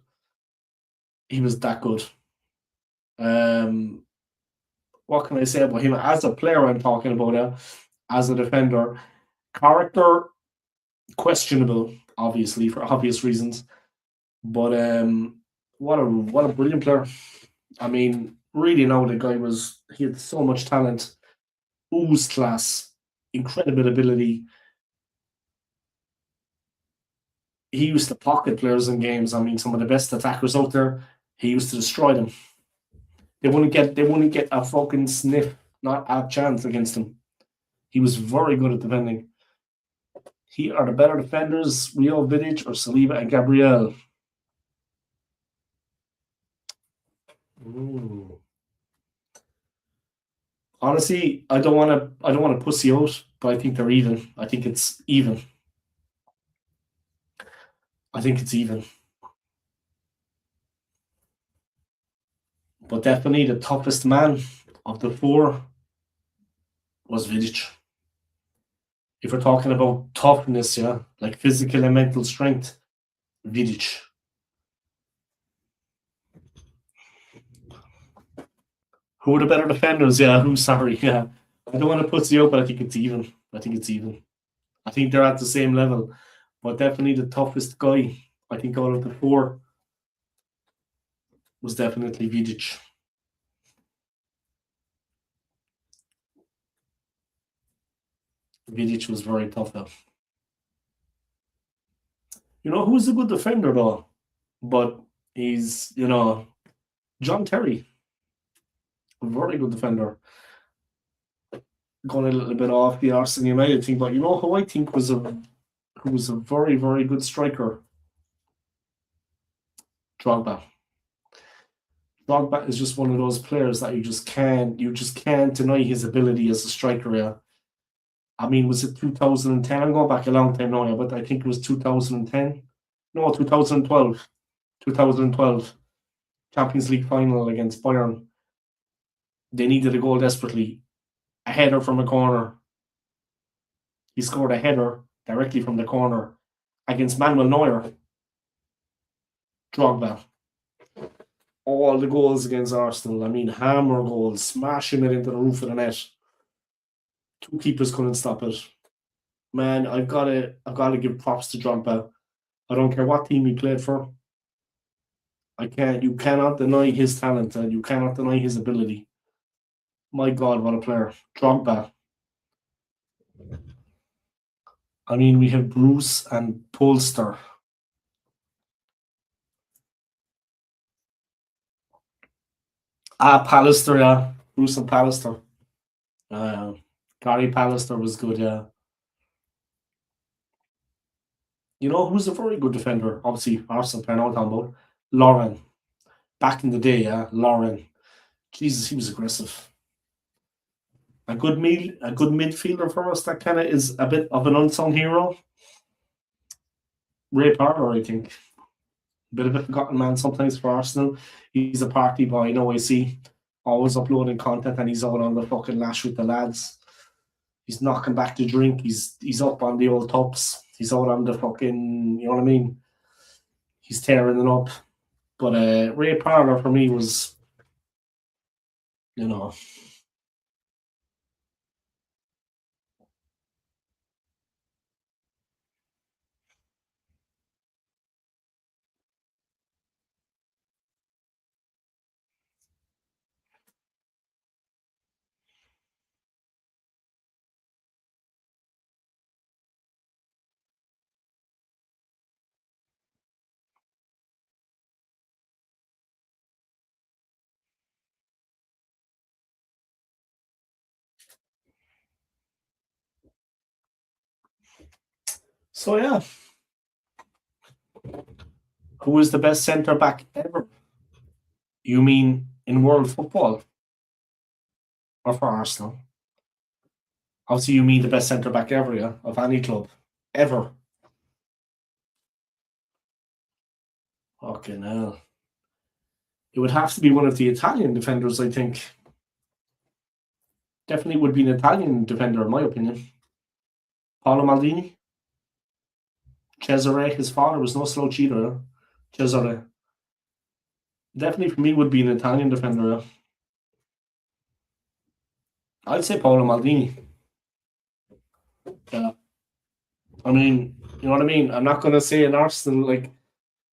he was that good. What can I say about him as a player? I'm talking about as a defender. Character questionable, obviously for obvious reasons, but what a brilliant player. I mean, really, now the guy he had so much talent, ooze class, incredible ability. He used to pocket players in games. I mean, some of the best attackers out there, he used to destroy them. They wouldn't get a fucking sniff, not a chance against him. He was very good at defending. He are the better defenders, Rio Vidic or Saliba and Gabriel. Ooh. Honestly, I don't want to pussy out, but I think they're even. I think it's even. I think it's even. But definitely the toughest man of the four was Vidic. If we're talking about toughness, yeah, like physical and mental strength, Vidic. Who are the better defenders? Yeah, who's sorry? Yeah, I don't want to put you up, but I think it's even. I think it's even. I think they're at the same level, but definitely the toughest guy. I think out of the four was definitely Vidic. Vidic was very tough though. You know who's a good defender though, but he's John Terry, a very good defender. Going a little bit off the Arsenal United thing, but you know who I think who was a very very good striker. Drogba. Drogba is just one of those players that you just can't deny his ability as a striker. Yeah, I mean, was it 2010? I'm going back a long time now, yeah, but I think it was 2010. No, 2012. 2012 Champions League final against Bayern. They needed a goal desperately. A header from a corner. He scored a header directly from the corner against Manuel Neuer. Drogba. All the goals against Arsenal. I mean, hammer goals, smashing it into the roof of the net. Two keepers couldn't stop it. Man, I've got to give props to Drogba. I don't care what team he played for. You cannot deny his talent and you cannot deny his ability. My God, what a player. Drogba. I mean, we have Bruce and Polster. Pallister, yeah. Bruce and Pallister. Uh, Gary Pallister was good, yeah. You know who's a very good defender? Obviously, Arsenal player, now I'm talking about. Lauren. Back in the day, yeah. Lauren. Jesus, he was aggressive. A good midfielder for us that kind of is a bit of an unsung hero. Ray Parlour, I think. Bit of a forgotten man sometimes for Arsenal. He's a party boy, I know I see. Always uploading content and he's out on the fucking lash with the lads. He's knocking back the drink. He's up on the old tops. He's out on the fucking, you know what I mean? He's tearing it up. But Ray Parlour for me was, you know, so yeah. Who is the best centre back ever? You mean in world football or for Arsenal? Obviously, you mean the best centre back ever, yeah, of any club ever. Fucking hell. It would have to be one of the Italian defenders, I think. Definitely would be an Italian defender, in my opinion. Paolo Maldini. Cesare, his father was no slow cheater. Cesare. Definitely for me would be an Italian defender. Yeah. I'd say Paolo Maldini. Yeah. I mean, you know what I mean? I'm not going to say an Arsenal, like,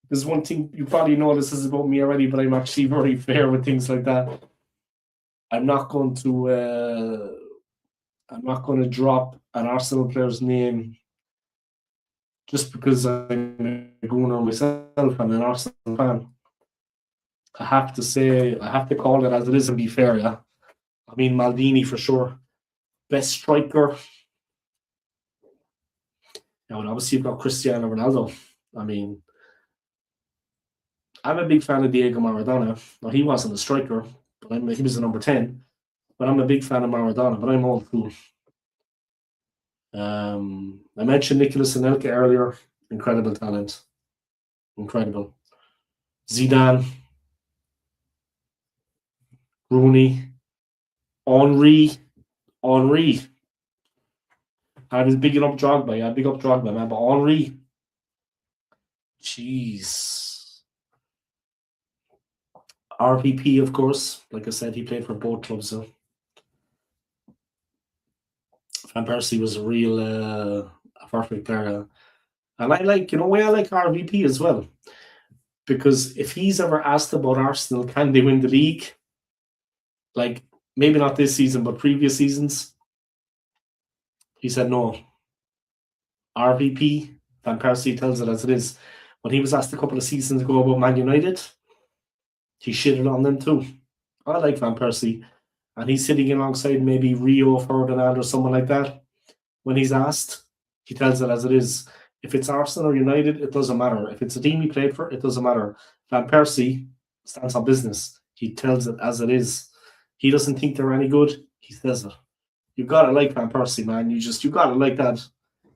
there's one thing you probably know this is about me already, but I'm actually very fair with things like that. I'm not going to drop an Arsenal player's name just because I'm a gooner myself and an Arsenal fan. I have to call it as it is and be fair, yeah. I mean, Maldini for sure. Best striker. Now, and obviously you've got Cristiano Ronaldo. I mean, I'm a big fan of Diego Maradona. Now, he wasn't a striker, but he was a number 10. But I'm a big fan of Maradona, but I'm old school. I mentioned Nicolas Anelka earlier. Incredible talent. Incredible. Zidane, Rooney, Henri. I was bigging up Drogba. Yeah, big up Drogba, man. But Henri, jeez. RPP, of course. Like I said, he played for both clubs. So Van Persie was a real a perfect player. And I like, why I like RVP as well. Because if he's ever asked about Arsenal, can they win the league? Like, maybe not this season, but previous seasons, he said no. RVP, Van Persie tells it as it is. When he was asked a couple of seasons ago about Man United, he shitted on them too. I like Van Persie. And he's sitting alongside maybe Rio Ferdinand or someone like that. When he's asked, he tells it as it is. If it's Arsenal or United, it doesn't matter. If it's a team he played for, it doesn't matter. Van Persie stands on business. He tells it as it is. He doesn't think they're any good. He says it. You gotta like Van Persie, man. You gotta like that.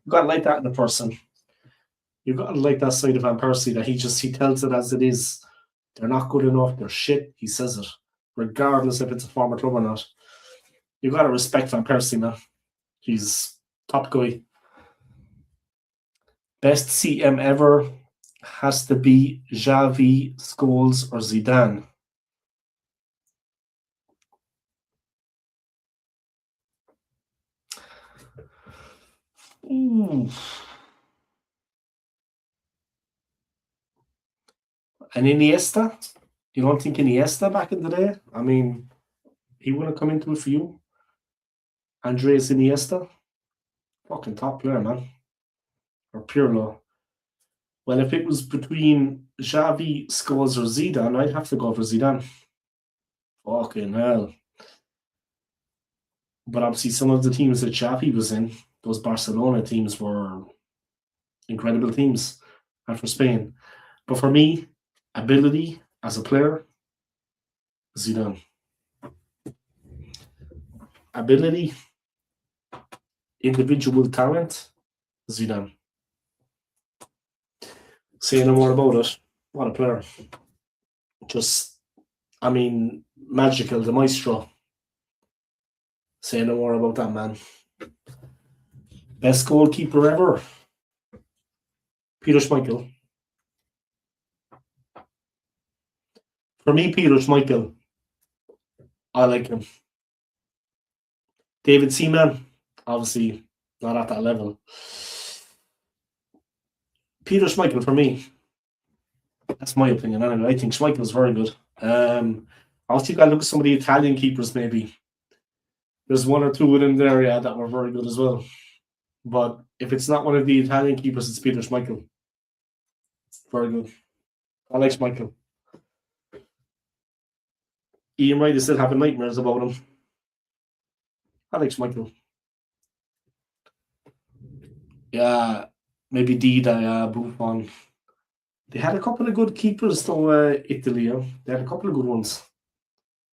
You gotta like that in a person. You gotta like that side of Van Persie that he tells it as it is. They're not good enough. They're shit. He says it, regardless if it's a former club or not. You gotta respect Van Persie, man. He's top guy. Best CM ever has to be Xavi, Scholes, or Zidane. Ooh. And Iniesta? You don't think Iniesta back in the day? I mean, he would have come into it for you. Andreas Iniesta? Fucking top player, man. Or Pirlo. Well, if it was between Xavi, Scholes, or Zidane, I'd have to go for Zidane. Fucking hell. But obviously, some of the teams that Xavi was in, those Barcelona teams were incredible teams. And for Spain. But for me, ability as a player, Zidane. Ability, individual talent, Zidane. Say no more about it. What a player. Just, I mean, magical, the maestro. Say no more about that man. Best goalkeeper ever, Peter Schmeichel. For me, Peter Schmeichel, I like him. David Seaman, obviously not at that level. Peter Schmeichel for me. That's my opinion. Anyway, I think Schmeichel's very good. Also, you got to look at some of the Italian keepers. Maybe there's one or two within there, yeah, that were very good as well. But if it's not one of the Italian keepers, it's Peter Schmeichel. Very good. I like Schmeichel. Ian Wright is still having nightmares about him. I like Schmeichel. Yeah, maybe Dida, Buffon. They had a couple of good keepers, though, Italy. Yeah? They had a couple of good ones.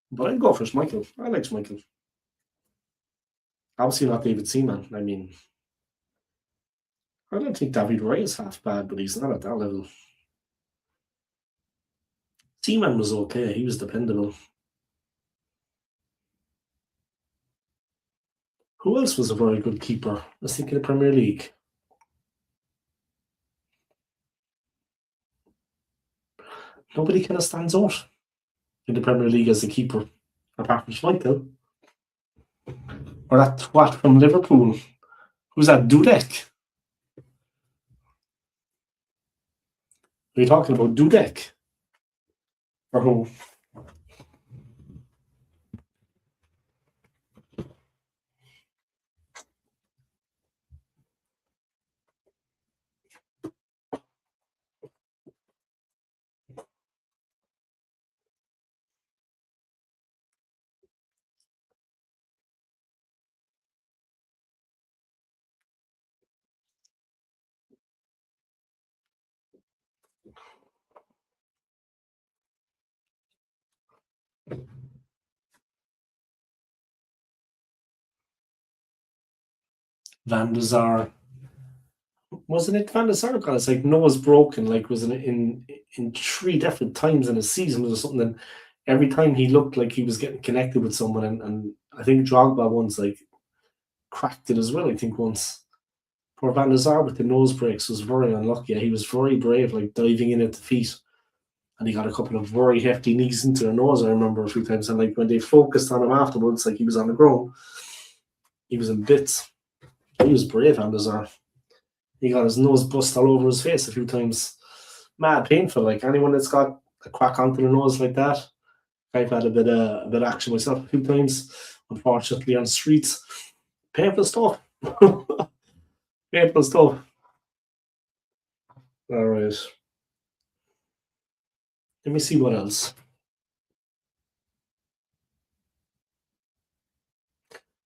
But I'd go for Schmeichel. I like Schmeichel. Obviously not David Seaman. I mean, I don't think David Ray is half bad, but he's not at that level. Seaman was okay. He was dependable. Who else was a very good keeper? Let's think of the Premier League. Nobody kind of stands out. in the Premier League as a keeper, apart from Schmeichel. Or that twat from Liverpool. Who's that? Dudek? Are you talking about Dudek? Or who? Van der Sar. Wasn't it Van der Sar? It's like Noah's broken, like was in 3 different times in a season or something. And every time he looked like he was getting connected with someone, and I think Drogba once like cracked it as well. I think once. Poor Van der Sar with the nose breaks was very unlucky. He was very brave, like diving in at the feet, and he got a couple of very hefty knees into the nose. I remember a few times, and like when they focused on him afterwards, like he was on the ground, he was in bits. He was brave, Van der Sar. He got his nose bust all over his face a few times. Mad painful. Like anyone that's got a crack onto the nose like that. I've had a bit of action myself a few times, unfortunately, on the streets. Painful stuff. Painful stuff. All right. Let me see what else.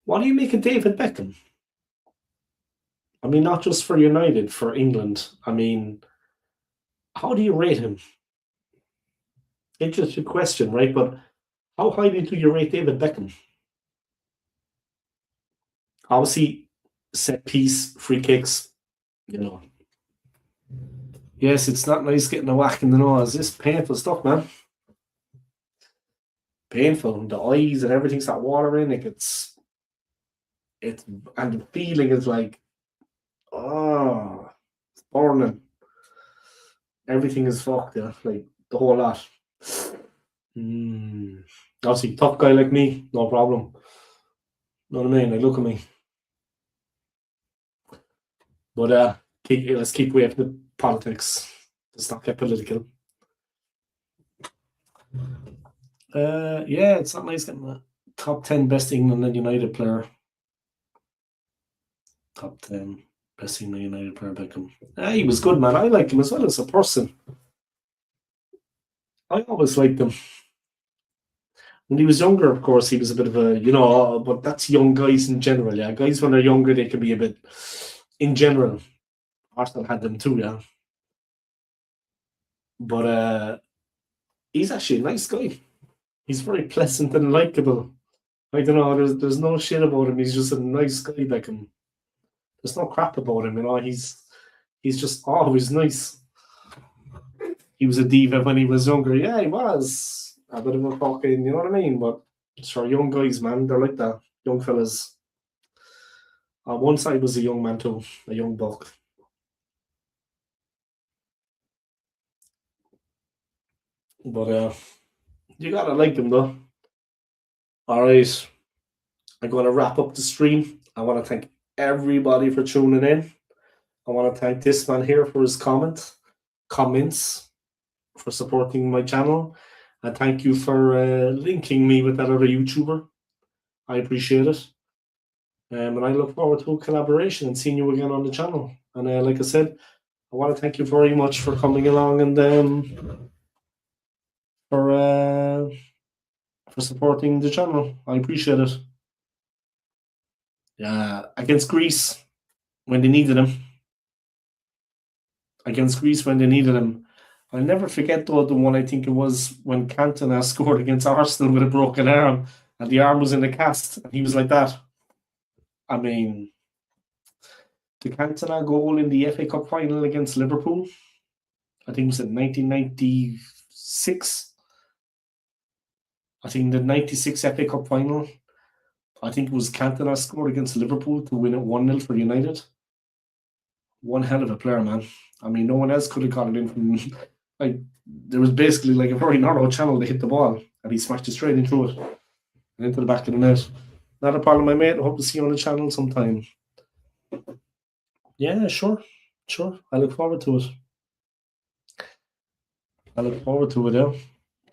What do you make of David Beckham? I mean, not just for United, for England. I mean, how do you rate him? Interesting question, right? But how highly do you rate David Beckham? Obviously, set piece, free kicks, you know. Yes, it's not nice getting a whack in the nose. It's painful stuff, man. Painful. The eyes and everything start watering. Like it's and the feeling is like, oh, it's burning. Everything is fucked, yeah. Like the whole lot. Obviously, tough guy like me, no problem. You know what I mean? Like, look at me. But let's keep away from the politics. Let's not get political. Yeah, it's not nice getting a top 10 best England and United player. Top 10 best England United player, Beckham. He was good, man. I like him as well as a person. I always liked him. When he was younger, of course, he was a bit of a, but that's young guys in general, yeah. Guys, when they're younger, they can be a bit, in general. Arsenal had them too, yeah. But he's actually a nice guy. He's very pleasant and likable. I don't know, there's no shit about him. He's just a nice guy, Beckham. There's no crap about him, He's just always nice. He was a diva when he was younger. Yeah, he was. A bit of a fucking, you know what I mean? But sure, young guys, man, they're like that. Young fellas. One side was a young man too, a young buck. But you gotta like him though. Alright. I'm gonna wrap up the stream. I wanna thank everybody for tuning in. I wanna thank this man here for his comments, for supporting my channel. And thank you for linking me with that other YouTuber. I appreciate it. And I look forward to a collaboration and seeing you again on the channel. And like I said, I want to thank you very much for coming along and for supporting the channel. I appreciate it. Yeah, against Greece when they needed him. I'll never forget though the one, I think it was when Cantona scored against Arsenal with a broken arm and the arm was in the cast and he was like that. I mean, the Cantona goal in the FA Cup final against Liverpool, I think it was in 1996. I think the 96 FA Cup final, I think it was Cantona scored against Liverpool to win it 1-0 for United. One hell of a player, man. I mean, no one else could have got it in from... Like, there was basically like a very narrow channel to hit the ball, and he smashed it straight in through it and into the back of the net. Not a problem, my mate. Hope to see you on the channel sometime. Yeah, sure. I look forward to it. Yeah,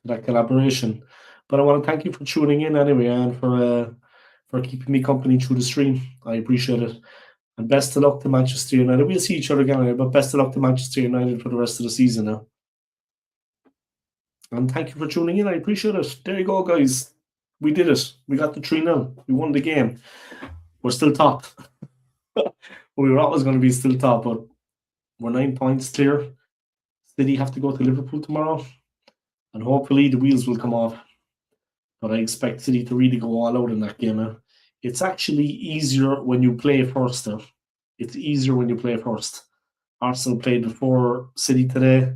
that collaboration. But I want to thank you for tuning in anyway, and for keeping me company through the stream. I appreciate it. And best of luck to Manchester United. We'll see each other again, but best of luck to Manchester United for the rest of the season now. And thank you for tuning in. I appreciate it. There you go, guys. We did it. We got the 3-0. We won the game. We're still top. We were always going to be still top, but we're 9 points clear. City have to go to Liverpool tomorrow, and hopefully the wheels will come off. But I expect City to really go all out in that game. It's actually easier when you play first. It's easier when you play first. Arsenal played before City today.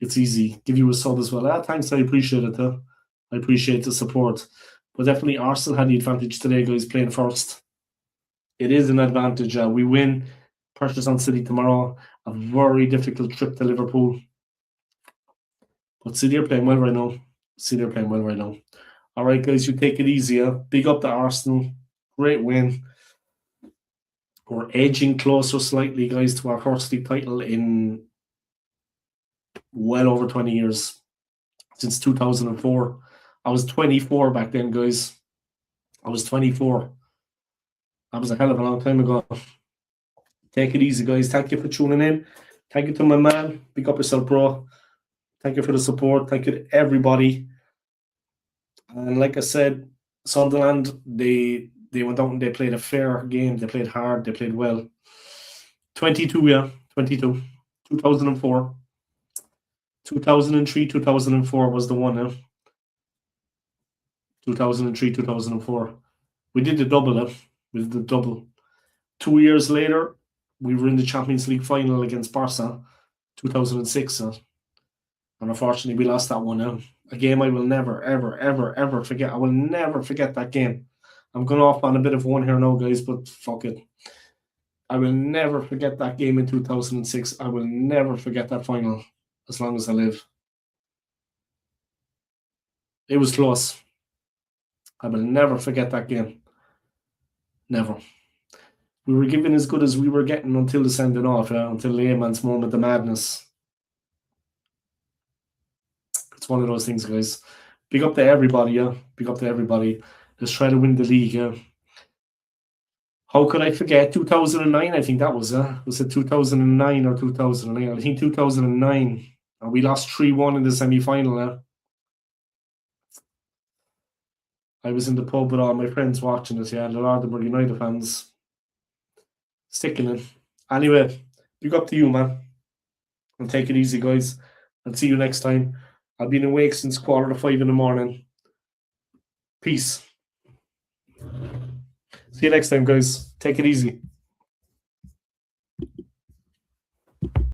It's easy. Give you a sub as well. Thanks, I appreciate it. I appreciate the support. But definitely Arsenal had the advantage today, guys, playing first. It is an advantage. We win. Pressures on City tomorrow. A very difficult trip to Liverpool. But City are playing well right now. All right, guys, you take it easy. Big up to Arsenal. Great win. We're edging closer slightly, guys, to our first league title in well over 20 years. Since 2004. I was 24 back then, guys. I was 24. That was a hell of a long time ago. Take it easy, guys. Thank you for tuning in. Thank you to my man. Big up yourself, bro. Thank you for the support. Thank you to everybody. And like I said, Sunderland, they went out and they played a fair game. They played hard. They played well. 22. 2004. 2003, 2004 was the one. 2003, 2004. We did the double. We did the double. 2 years later, we were in the Champions League final against Barca, 2006. And unfortunately, we lost that one. A game I will never, ever forget. I will never forget that game. I'm going off on a bit of one here now, guys, but fuck it. I will never forget that game in 2006. I will never forget that final as long as I live. It was close. I will never forget that game. Never. We were given as good as we were getting until the sending off, until Lehman's moment of madness. It's one of those things, guys. Big up to everybody, Big up to everybody. Let's try to win the league, How could I forget? 2009, I think that was, Was it 2009 or 2008? I think 2009. And we lost 3-1 in the semi-final, I was in the pub with all my friends watching it, and a lot of them were United fans. Sticking it. Anyway, big up to you, man. And take it easy, guys. I'll see you next time. I've been awake since 4:45 in the morning. Peace. See you next time, guys. Take it easy.